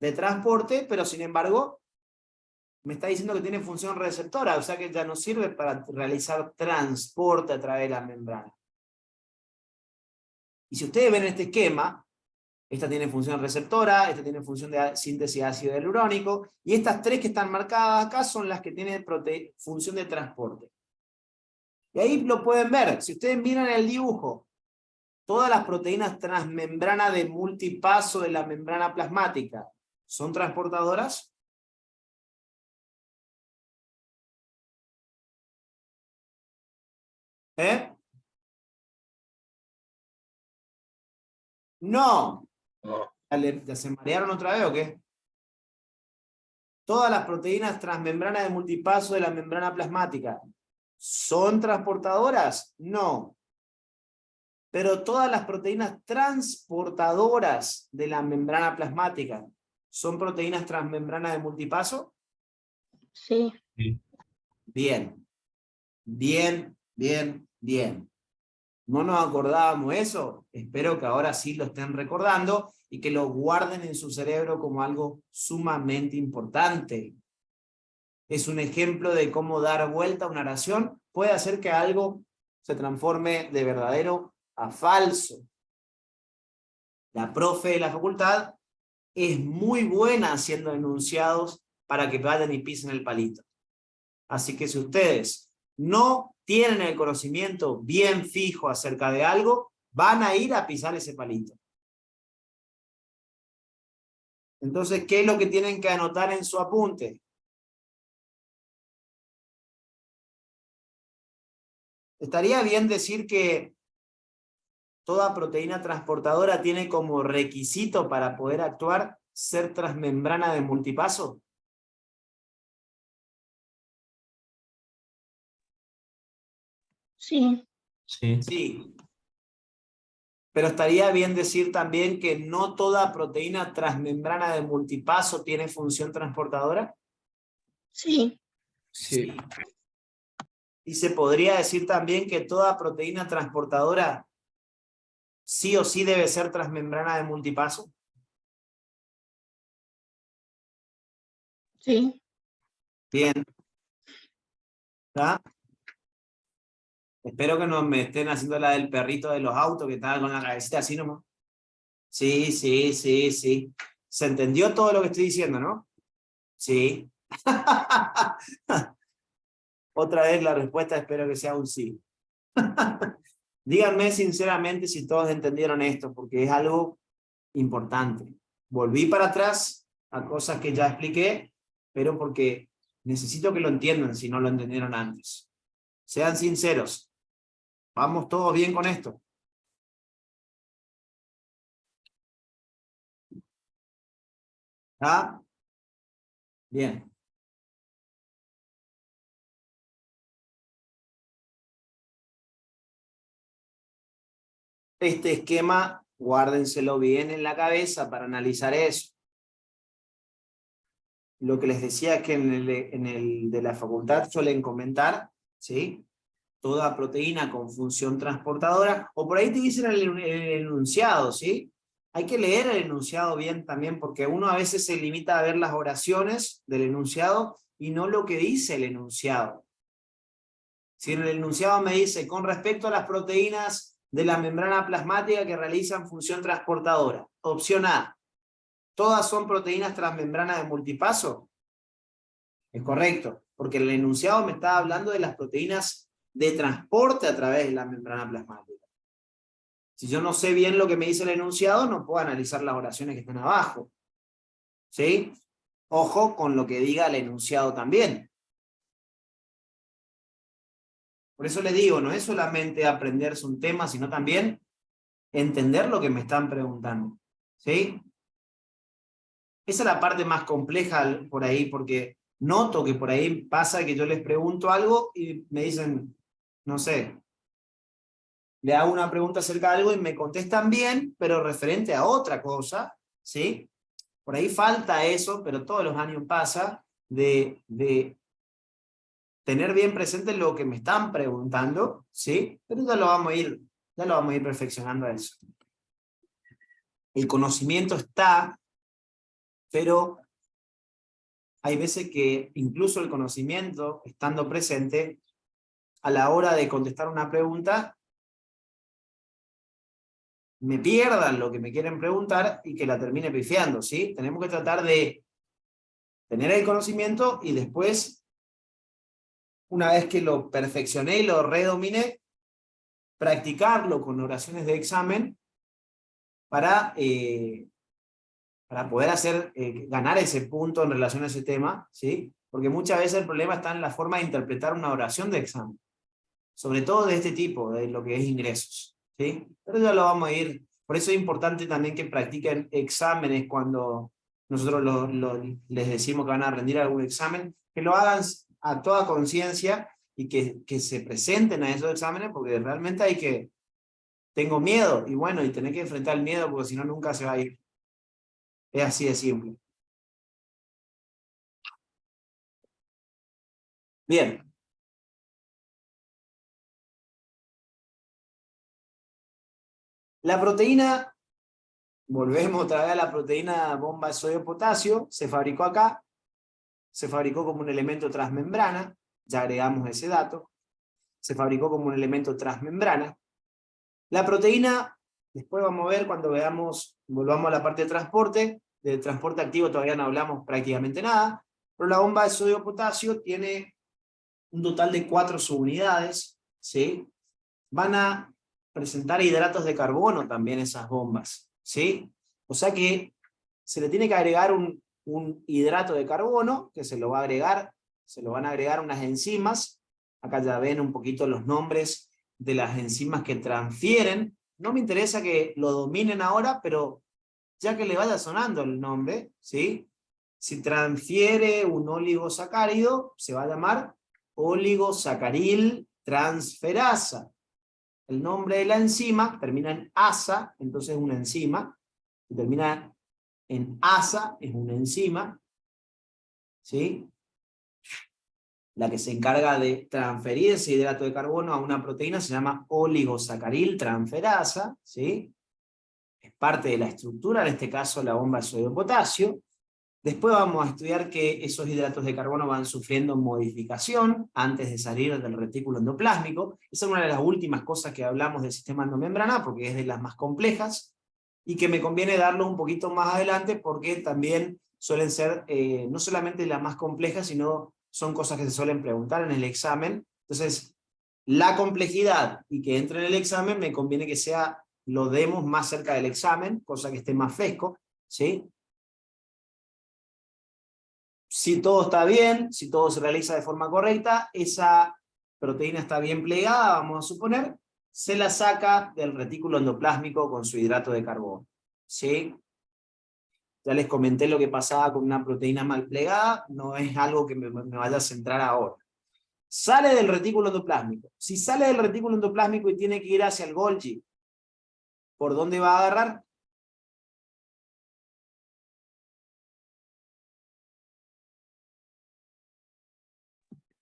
de transporte, pero sin embargo, me está diciendo que tiene función receptora, o sea que ya no sirve para realizar transporte a través de la membrana. Y si ustedes ven este esquema, esta tiene función receptora, esta tiene función de síntesis de ácido hialurónico, y estas tres que están marcadas acá son las que tienen función de transporte. Y ahí lo pueden ver, si ustedes miran el dibujo, todas las proteínas transmembrana de multipaso de la membrana plasmática, ¿son transportadoras? ¿Eh? No. No. ¿Ya se marearon otra vez o qué? Todas las proteínas transmembrana de multipaso de la membrana plasmática, ¿son transportadoras? No. Pero todas las proteínas transportadoras de la membrana plasmática, ¿son proteínas transmembrana de multipaso? Sí. Bien. Bien, bien, bien. ¿No nos acordábamos eso? Espero que ahora sí lo estén recordando y que lo guarden en su cerebro como algo sumamente importante. Es un ejemplo de cómo dar vuelta a una oración puede hacer que algo se transforme de verdadero a falso. La profe de la facultad es muy buena haciendo enunciados para que vayan y pisen el palito. Así que si ustedes no tienen el conocimiento bien fijo acerca de algo, van a ir a pisar ese palito. Entonces, ¿qué es lo que tienen que anotar en su apunte? Estaría bien decir que toda proteína transportadora tiene como requisito para poder actuar ser transmembrana de multipaso. Sí. Sí. Sí. Pero estaría bien decir también que no toda proteína transmembrana de multipaso tiene función transportadora. Sí. Sí. Y se podría decir también que toda proteína transportadora sí o sí debe ser transmembrana de multipaso. Sí. Bien. ¿Está? Espero que no me estén haciendo la del perrito de los autos que estaba con la cabecita así nomás. Sí, sí, sí, sí. ¿Se entendió todo lo que estoy diciendo, no? Sí. Otra vez la respuesta espero que sea un sí. Díganme sinceramente si todos entendieron esto, porque es algo importante. Volví para atrás a cosas que ya expliqué, pero porque necesito que lo entiendan si no lo entendieron antes. Sean sinceros. ¿Vamos todos bien con esto? ¿Ah? Bien. Este esquema, guárdenselo bien en la cabeza para analizar eso. Lo que les decía es que en el de la facultad suelen comentar, ¿sí? Toda proteína con función transportadora, o por ahí te dicen el enunciado, ¿sí? Hay que leer el enunciado bien también, porque uno a veces se limita a ver las oraciones del enunciado y no lo que dice el enunciado. Si en el enunciado me dice, con respecto a las proteínas de la membrana plasmática que realizan función transportadora, opción A, ¿todas son proteínas transmembranas de multipaso? Es correcto, porque el enunciado me está hablando de las proteínas de transporte a través de la membrana plasmática. Si yo no sé bien lo que me dice el enunciado, no puedo analizar las oraciones que están abajo. ¿Sí? Ojo con lo que diga el enunciado también. Por eso les digo, no es solamente aprenderse un tema, sino también entender lo que me están preguntando. ¿Sí? Esa es la parte más compleja por ahí, porque noto que por ahí pasa que yo les pregunto algo y me dicen, no sé, le hago una pregunta acerca de algo y me contestan bien, pero referente a otra cosa, ¿sí? Por ahí falta eso, pero todos los años pasa, de tener bien presente lo que me están preguntando, ¿sí? Pero ya lo vamos a ir perfeccionando a eso. El conocimiento está, pero hay veces que incluso el conocimiento, estando presente, a la hora de contestar una pregunta, me pierdan lo que me quieren preguntar y que la termine pifiando, ¿sí? Tenemos que tratar de tener el conocimiento y después, una vez que lo perfeccioné y lo redominé, practicarlo con oraciones de examen para poder ganar ese punto en relación a ese tema, ¿sí? Porque muchas veces el problema está en la forma de interpretar una oración de examen, sobre todo de este tipo, de lo que es ingresos, ¿sí? Pero ya lo vamos a ir, por eso es importante también que practiquen exámenes cuando nosotros les decimos que van a rendir algún examen, que lo hagan a toda conciencia y que se presenten a esos exámenes, porque realmente tengo miedo, y bueno, y tener que enfrentar el miedo, porque si no nunca se va a ir. Es así de simple. Bien. La proteína, volvemos otra vez a la proteína bomba de sodio potasio, se fabricó acá, se fabricó como un elemento transmembrana, ya agregamos ese dato, se fabricó como un elemento transmembrana. La proteína, después vamos a ver cuando volvamos a la parte de transporte, del transporte activo todavía no hablamos prácticamente nada, pero la bomba de sodio potasio tiene un total de 4 subunidades, ¿sí? Van a presentar hidratos de carbono también esas bombas, ¿sí? O sea que se le tiene que agregar un hidrato de carbono, que se lo van a agregar unas enzimas. Acá ya ven un poquito los nombres de las enzimas que transfieren. No me interesa que lo dominen ahora, pero ya que le vaya sonando el nombre, ¿sí? Si transfiere un oligosacárido, se va a llamar oligosacaril transferasa. El nombre de la enzima termina en asa, entonces es una enzima. Si termina en asa, es una enzima, ¿sí? La que se encarga de transferir ese hidrato de carbono a una proteína se llama oligosacaril transferasa, ¿sí? Es parte de la estructura, en este caso la bomba de sodio potasio. Después vamos a estudiar que esos hidratos de carbono van sufriendo modificación antes de salir del retículo endoplásmico. Esa es una de las últimas cosas que hablamos del sistema endomembrana, porque es de las más complejas, y que me conviene darlo un poquito más adelante, porque también suelen ser no solamente las más complejas, sino son cosas que se suelen preguntar en el examen. Entonces, la complejidad y que entre en el examen me conviene que lo demos más cerca del examen, cosa que esté más fresco, ¿sí? Si todo está bien, si todo se realiza de forma correcta, esa proteína está bien plegada, vamos a suponer, se la saca del retículo endoplásmico con su hidrato de carbono. ¿Sí? Ya les comenté lo que pasaba con una proteína mal plegada, no es algo que me vaya a centrar ahora. Sale del retículo endoplásmico. Si sale del retículo endoplásmico y tiene que ir hacia el Golgi, ¿por dónde va a agarrar?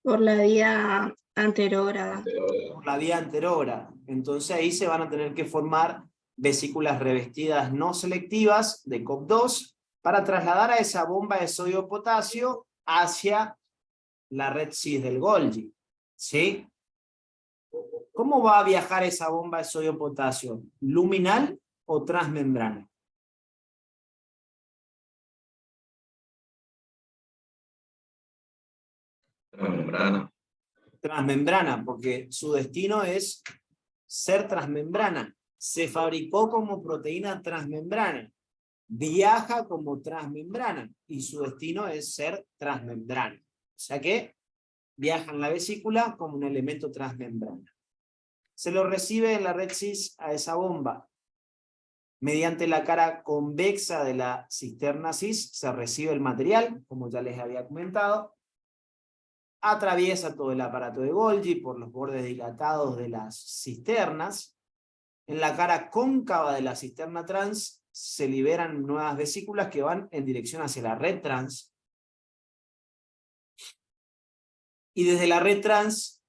Por la vía anterógrada. Por la vía anterógrada. Entonces ahí se van a tener que formar vesículas revestidas no selectivas de COP2 para trasladar a esa bomba de sodio-potasio hacia la red cis del Golgi. ¿Sí? ¿Cómo va a viajar esa bomba de sodio-potasio? ¿Luminal o transmembrana? La membrana. Transmembrana, porque su destino es ser transmembrana. Se fabricó como proteína transmembrana. Viaja como transmembrana y su destino es ser transmembrana. O sea que viaja en la vesícula como un elemento transmembrana. Se lo recibe en la red cis a esa bomba. Mediante la cara convexa de la cisterna cis se recibe el material, como ya les había comentado. Atraviesa todo el aparato de Golgi por los bordes dilatados de las cisternas. En la cara cóncava de la cisterna trans se liberan nuevas vesículas que van en dirección hacia la red trans. Y desde la red trans,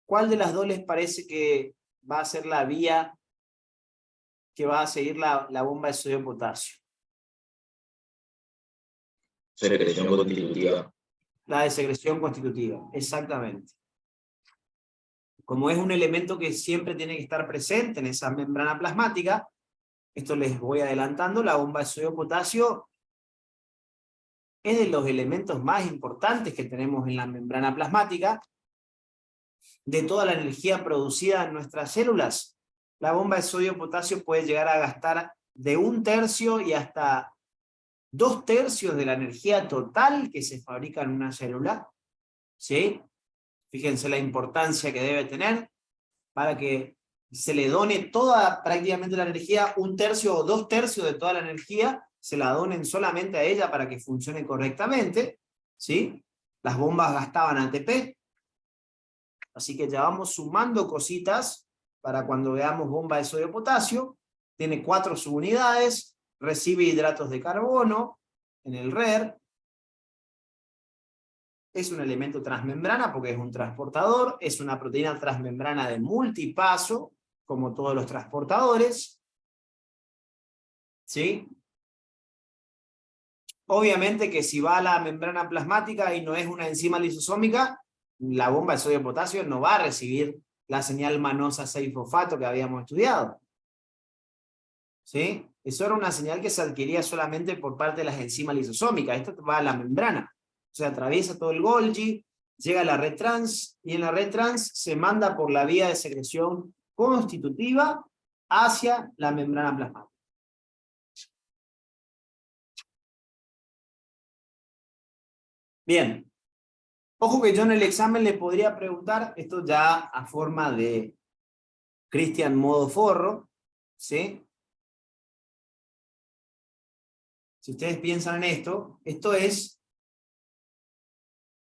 ¿cuál de las dos les parece que va a ser la vía que va a seguir la bomba de sodio potasio? Secreción constitutiva. La de secreción constitutiva, exactamente. Como es un elemento que siempre tiene que estar presente en esa membrana plasmática, esto les voy adelantando, la bomba de sodio potasio es de los elementos más importantes que tenemos en la membrana plasmática. De toda la energía producida en nuestras células, la bomba de sodio potasio puede llegar a gastar de 1/3 y hasta 2/3 de la energía total que se fabrica en una célula. ¿Sí? Fíjense la importancia que debe tener para que se le done toda prácticamente la energía, 1/3 o 2/3 de toda la energía, se la donen solamente a ella para que funcione correctamente. ¿Sí? Las bombas gastaban ATP. Así que ya vamos sumando cositas para cuando veamos bomba de sodio potasio. Tiene 4 subunidades, recibe hidratos de carbono en el RER. Es un elemento transmembrana porque es un transportador, es una proteína transmembrana de multipaso, como todos los transportadores. ¿Sí? Obviamente que si va a la membrana plasmática y no es una enzima lisosómica, la bomba de sodio potasio no va a recibir la señal manosa 6-fosfato que habíamos estudiado. ¿Sí? Eso era una señal que se adquiría solamente por parte de las enzimas lisosómicas. Esto va a la membrana. O sea, atraviesa todo el Golgi, llega a la red trans, y en la red trans se manda por la vía de secreción constitutiva hacia la membrana plasmática. Bien. Ojo que yo en el examen le podría preguntar, esto ya a forma de Cristian modo forro, ¿sí? Si ustedes piensan en esto es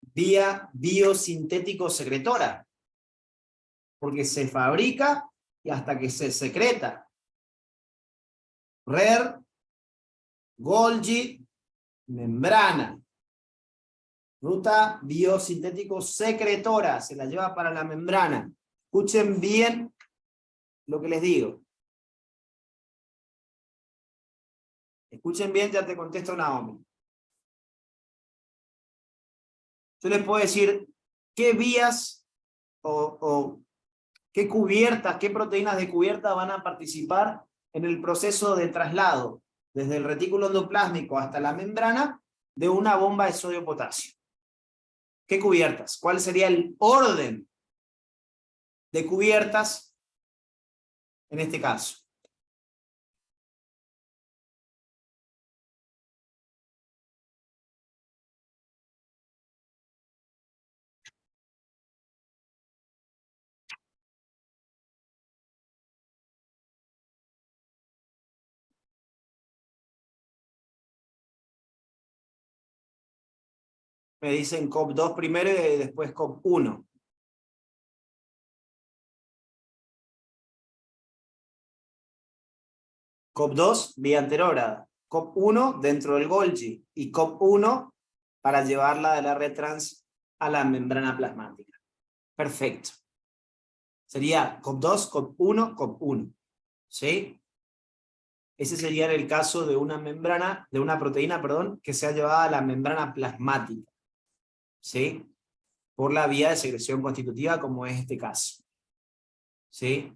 vía biosintético secretora, porque se fabrica y hasta que se secreta. RER, Golgi, membrana. Ruta biosintético secretora, se la lleva para la membrana. Escuchen bien lo que les digo. Escuchen bien, ya te contesto Naomi. Yo les puedo decir qué vías o qué cubiertas, qué proteínas de cubierta van a participar en el proceso de traslado desde el retículo endoplásmico hasta la membrana de una bomba de sodio potasio. ¿Qué cubiertas? ¿Cuál sería el orden de cubiertas en este caso? Me dicen COP2 primero y después COP1. COP2, vía anterógrada. COP1 dentro del Golgi. Y COP1 para llevarla de la red trans a la membrana plasmática. Perfecto. Sería COP2, COP1, COP1. ¿Sí? Ese sería el caso de una membrana, de una proteína, perdón, que sea llevada a la membrana plasmática. ¿Sí? Por la vía de secreción constitutiva, como es este caso. ¿Sí?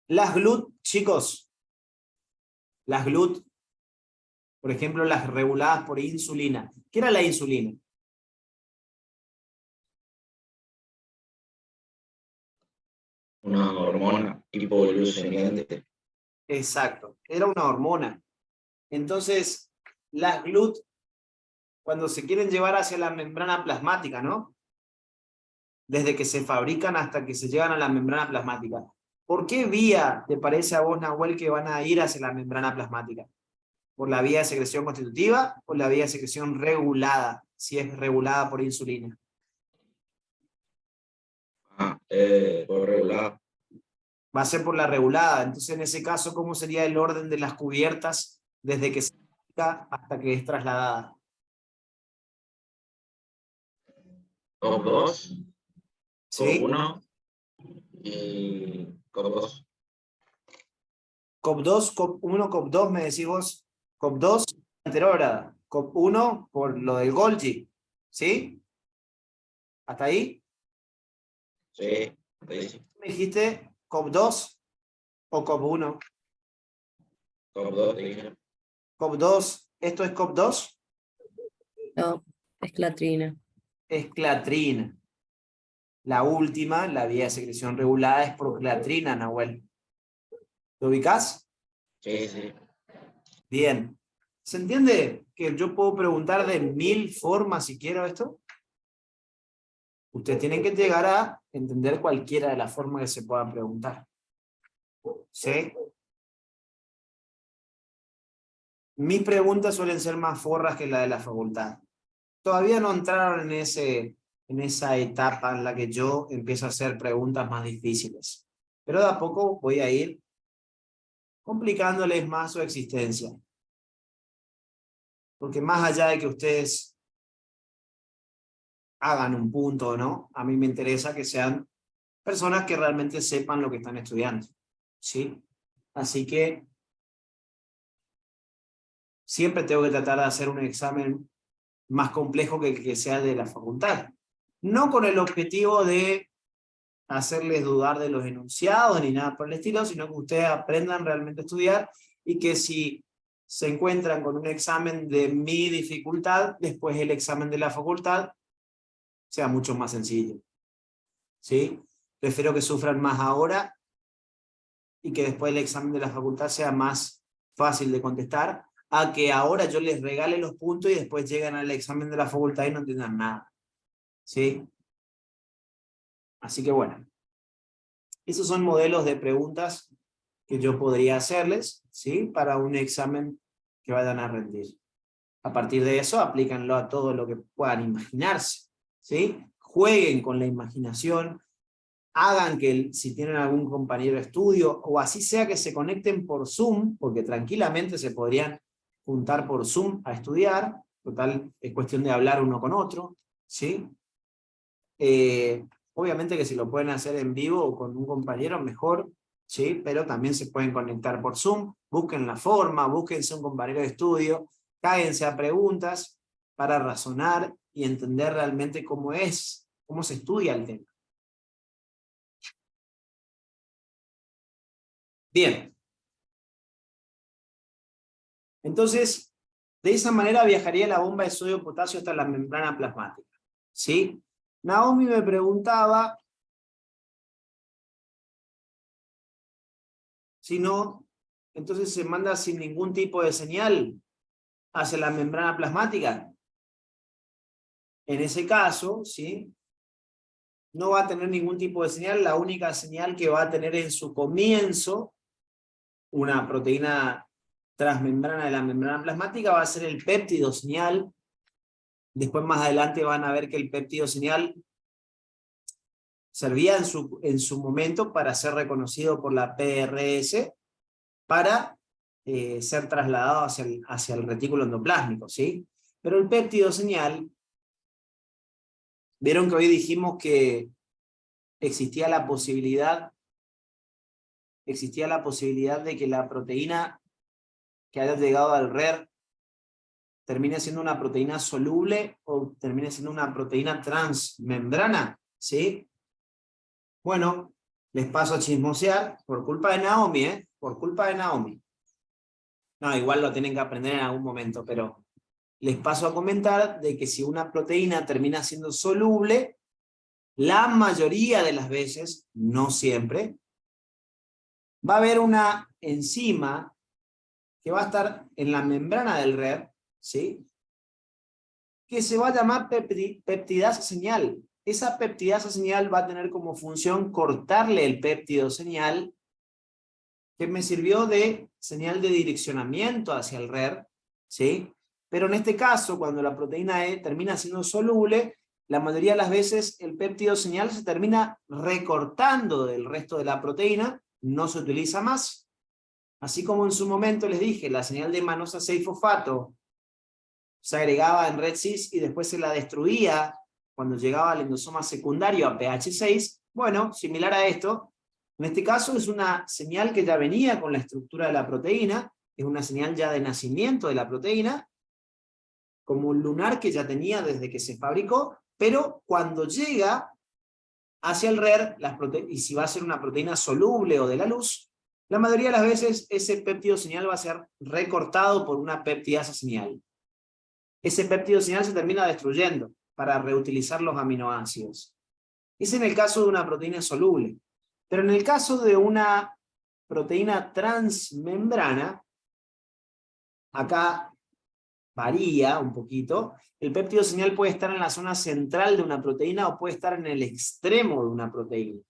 Las GLUT, chicos, las GLUT, por ejemplo, las reguladas por insulina. ¿Qué era la insulina? Una hormona hipoglucemiante. Exacto, era una hormona. Entonces, las GLUT, cuando se quieren llevar hacia la membrana plasmática, ¿no? Desde que se fabrican hasta que se llegan a la membrana plasmática. ¿Por qué vía te parece a vos, Nahuel, que van a ir hacia la membrana plasmática? ¿Por la vía de secreción constitutiva o la vía de secreción regulada, si es regulada por insulina? Por regular. Va a ser por la regulada. Entonces, en ese caso, ¿cómo sería el orden de las cubiertas desde que se fabrica hasta que es trasladada? COP2, ¿Sí? COP1 y COP2. COP2, COP1, COP2, me decís vos. COP2, anterógrada. COP1, por lo del Golgi. ¿Sí? ¿Hasta ahí? Sí, ahí sí. ¿Me dijiste COP2 o COP1? COP2, dije. COP2, ¿esto es COP2? No, es clatrina. Es clatrina. La última, la vía de secreción regulada, es proclatrina, Nahuel. ¿Lo ubicás? Sí, sí. Bien. ¿Se entiende que yo puedo preguntar de 1000 formas si quiero esto? Ustedes tienen que llegar a entender cualquiera de las formas que se puedan preguntar. ¿Sí? Mis preguntas suelen ser más forras que la de la facultad. Todavía no entraron en esa etapa en la que yo empiezo a hacer preguntas más difíciles. Pero de a poco voy a ir complicándoles más su existencia. Porque más allá de que ustedes hagan un punto o no, a mí me interesa que sean personas que realmente sepan lo que están estudiando. ¿Sí? Así que siempre tengo que tratar de hacer un examen más complejo que el que sea de la facultad. No con el objetivo de hacerles dudar de los enunciados ni nada por el estilo, sino que ustedes aprendan realmente a estudiar y que si se encuentran con un examen de mi dificultad, después el examen de la facultad sea mucho más sencillo. ¿Sí? Prefiero que sufran más ahora y que después el examen de la facultad sea más fácil de contestar, a que ahora yo les regale los puntos y después llegan al examen de la facultad y no entiendan nada. ¿Sí? Así que bueno, esos son modelos de preguntas que yo podría hacerles, ¿sí? Para un examen que vayan a rendir. A partir de eso, aplícanlo a todo lo que puedan imaginarse, ¿sí? Jueguen con la imaginación, hagan que si tienen algún compañero de estudio, o así sea que se conecten por Zoom, porque tranquilamente se podrían juntar por Zoom a estudiar, total, es cuestión de hablar uno con otro, ¿sí? Obviamente que si lo pueden hacer en vivo o con un compañero, mejor, ¿sí? Pero también se pueden conectar por Zoom, busquen la forma, búsquense un compañero de estudio, cáguense a preguntas para razonar y entender realmente cómo se estudia el tema. Bien. Entonces, de esa manera viajaría la bomba de sodio potasio hasta la membrana plasmática. ¿Sí? Naomi me preguntaba si no, entonces se manda sin ningún tipo de señal hacia la membrana plasmática. En ese caso, ¿sí? No va a tener ningún tipo de señal, la única señal que va a tener en su comienzo una proteína transmembrana de la membrana plasmática va a ser el péptido señal Después más adelante van a ver que el péptido señal servía en su momento para ser reconocido por la PRS, para ser trasladado hacia el retículo endoplásmico, ¿sí? Pero el péptido señal, vieron que hoy dijimos que existía la posibilidad de que la proteína que haya llegado al RER termine siendo una proteína soluble o termine siendo una proteína transmembrana, ¿sí? Bueno, les paso a chismosear por culpa de Naomi, ¿eh? Por culpa de Naomi. No, igual lo tienen que aprender en algún momento, pero les paso a comentar de que si una proteína termina siendo soluble, la mayoría de las veces, no siempre, va a haber una enzima que va a estar en la membrana del RER, ¿sí? Que se va a llamar peptidasa señal. Esa peptidasa señal va a tener como función cortarle el péptido señal, que me sirvió de señal de direccionamiento hacia el RER, ¿sí? Pero en este caso, cuando la proteína E termina siendo soluble, la mayoría de las veces el péptido señal se termina recortando del resto de la proteína, no se utiliza más. Así como en su momento les dije, la señal de manosa 6-fosfato se agregaba en red cis y después se la destruía cuando llegaba al endosoma secundario a pH 6, bueno, similar a esto. En este caso es una señal que ya venía con la estructura de la proteína, es una señal ya de nacimiento de la proteína, como un lunar que ya tenía desde que se fabricó, pero cuando llega hacia el RER, y si va a ser una proteína soluble o de la luz, la mayoría de las veces ese péptido señal va a ser recortado por una peptidasa señal. Ese péptido señal se termina destruyendo para reutilizar los aminoácidos. Es en el caso de una proteína soluble. Pero en el caso de una proteína transmembrana, acá varía un poquito. El péptido señal puede estar en la zona central de una proteína o puede estar en el extremo de una proteína.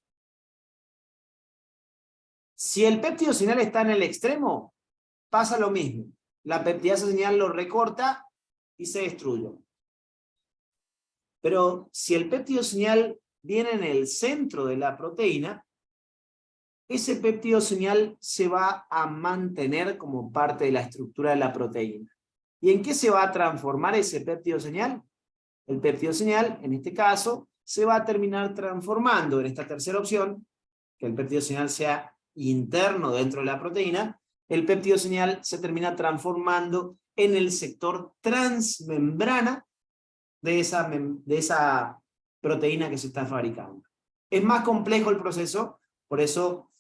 Si el péptido señal está en el extremo, pasa lo mismo. La peptidasa señal lo recorta y se destruye. Pero si el péptido señal viene en el centro de la proteína, ese péptido señal se va a mantener como parte de la estructura de la proteína. ¿Y en qué se va a transformar ese péptido señal? El péptido señal, en este caso, se va a terminar transformando en esta tercera opción, que el péptido señal sea interno dentro de la proteína, el péptido señal se termina transformando en el sector transmembrana de esa proteína que se está fabricando. Es más complejo el proceso, por eso,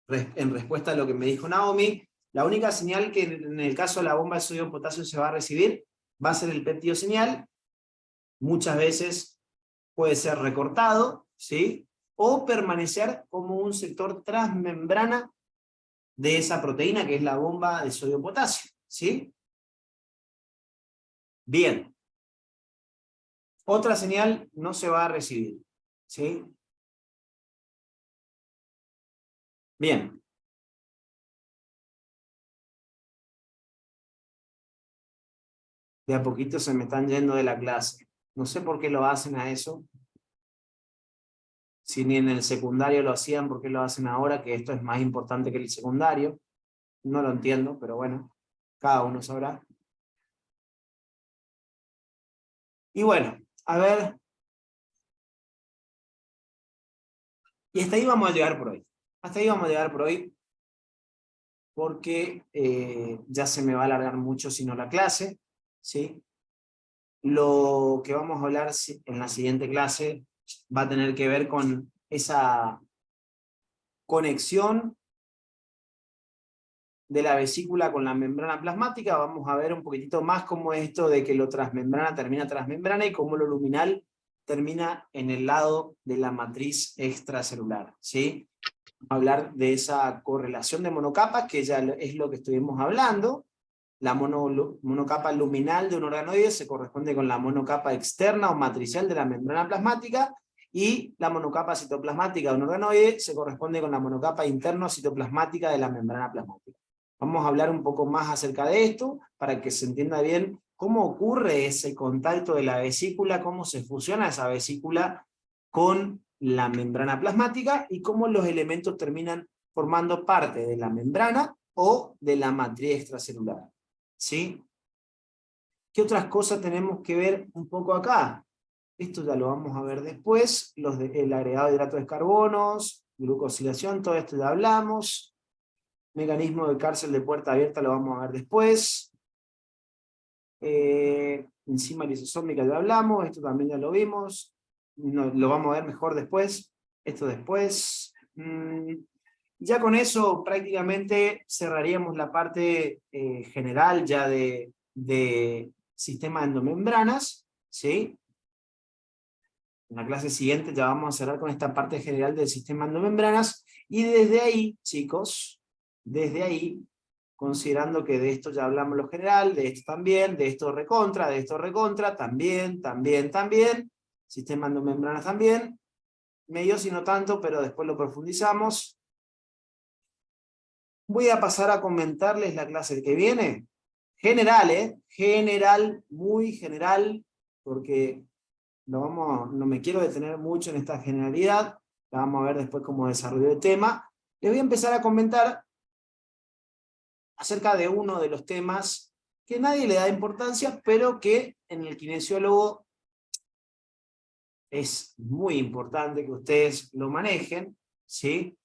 en respuesta a lo que me dijo Naomi, la única señal que en el caso de la bomba de sodio potasio se va a recibir va a ser el péptido señal. Muchas veces puede ser recortado, ¿sí? O permanecer como un sector transmembrana de esa proteína que es la bomba de sodio potasio, ¿sí? Bien. Otra señal no se va a recibir, ¿sí? Bien. De a poquito se me están yendo de la clase. No sé por qué lo hacen a eso. Si ni en el secundario lo hacían, ¿por qué lo hacen ahora? Que esto es más importante que el secundario. No lo entiendo, pero bueno, cada uno sabrá. Y bueno, a ver. Y hasta ahí vamos a llegar por hoy. Hasta ahí vamos a llegar por hoy. Porque ya se me va a alargar mucho si no la clase, ¿sí? Lo que vamos a hablar en la siguiente clase va a tener que ver con esa conexión de la vesícula con la membrana plasmática. Vamos a ver un poquitito más cómo es esto de que lo transmembrana termina transmembrana y cómo lo luminal termina en el lado de la matriz extracelular, ¿sí? Hablar de esa correlación de monocapas, que ya es lo que estuvimos hablando. La monocapa luminal de un organoide se corresponde con la monocapa externa o matricial de la membrana plasmática, y la monocapa citoplasmática de un organoide se corresponde con la monocapa interno-citoplasmática de la membrana plasmática. Vamos a hablar un poco más acerca de esto, para que se entienda bien cómo ocurre ese contacto de la vesícula, cómo se fusiona esa vesícula con la membrana plasmática y cómo los elementos terminan formando parte de la membrana o de la matriz extracelular. ¿Sí? ¿Qué otras cosas tenemos que ver un poco acá? Esto ya lo vamos a ver después, el agregado de hidratos de carbonos, glucosilación, todo esto ya hablamos. Mecanismo de cárcel de puerta abierta lo vamos a ver después. Enzima lisosómica ya hablamos, esto también ya lo vimos. Lo vamos a ver mejor después. Esto después. Ya con eso prácticamente cerraríamos la parte general ya de sistema de endomembranas, ¿sí? En la clase siguiente ya vamos a cerrar con esta parte general del sistema de endomembranas, y desde ahí, chicos, desde ahí, considerando que de esto ya hablamos lo general, de esto también, de esto recontra, también, sistema de endomembranas también, medio si no tanto, pero después lo profundizamos. Voy a pasar a comentarles la clase que viene. General, general, muy general, porque no me quiero detener mucho en esta generalidad, la vamos a ver después como desarrollo de tema. Les voy a empezar a comentar acerca de uno de los temas que nadie le da importancia, pero que en el kinesiólogo es muy importante que ustedes lo manejen, ¿sí?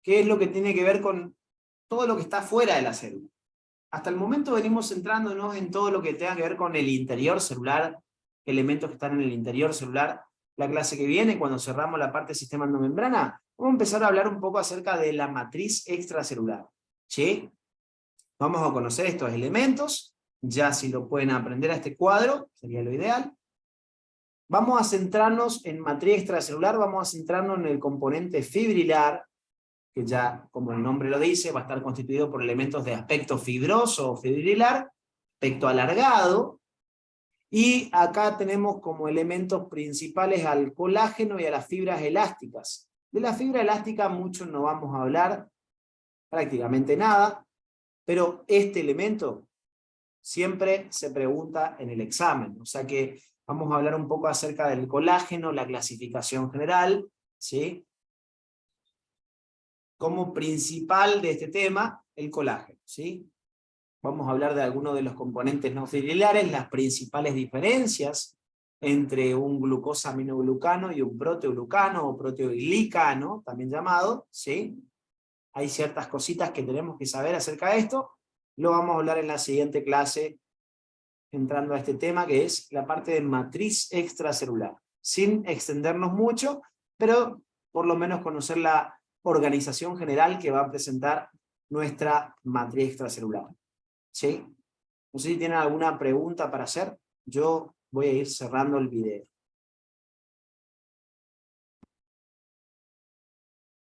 Que es lo que tiene que ver con todo lo que está fuera de la célula. Hasta el momento venimos centrándonos en todo lo que tenga que ver con el interior celular, elementos que están en el interior celular. La clase que viene, cuando cerramos la parte del sistema endomembrana, vamos a empezar a hablar un poco acerca de la matriz extracelular. ¿Sí? Vamos a conocer estos elementos, ya si lo pueden aprender a este cuadro, sería lo ideal. Vamos a centrarnos en matriz extracelular, vamos a centrarnos en el componente fibrilar, que ya, como el nombre lo dice, va a estar constituido por elementos de aspecto fibroso o fibrilar, aspecto alargado, y acá tenemos como elementos principales al colágeno y a las fibras elásticas. De la fibra elástica mucho no vamos a hablar, prácticamente nada, pero este elemento siempre se pregunta en el examen, o sea que vamos a hablar un poco acerca del colágeno, la clasificación general, ¿sí? Como principal de este tema, el colágeno, ¿sí? Vamos a hablar de algunos de los componentes no fibrilares, las principales diferencias entre un glucosaminoglucano y un proteoglucano o proteoglicano, también llamado, ¿sí? Hay ciertas cositas que tenemos que saber acerca de esto, lo vamos a hablar en la siguiente clase, entrando a este tema que es la parte de matriz extracelular, sin extendernos mucho, pero por lo menos conocer la organización general que va a presentar nuestra matriz extracelular. ¿Sí? No sé si tienen alguna pregunta para hacer, yo voy a ir cerrando el video.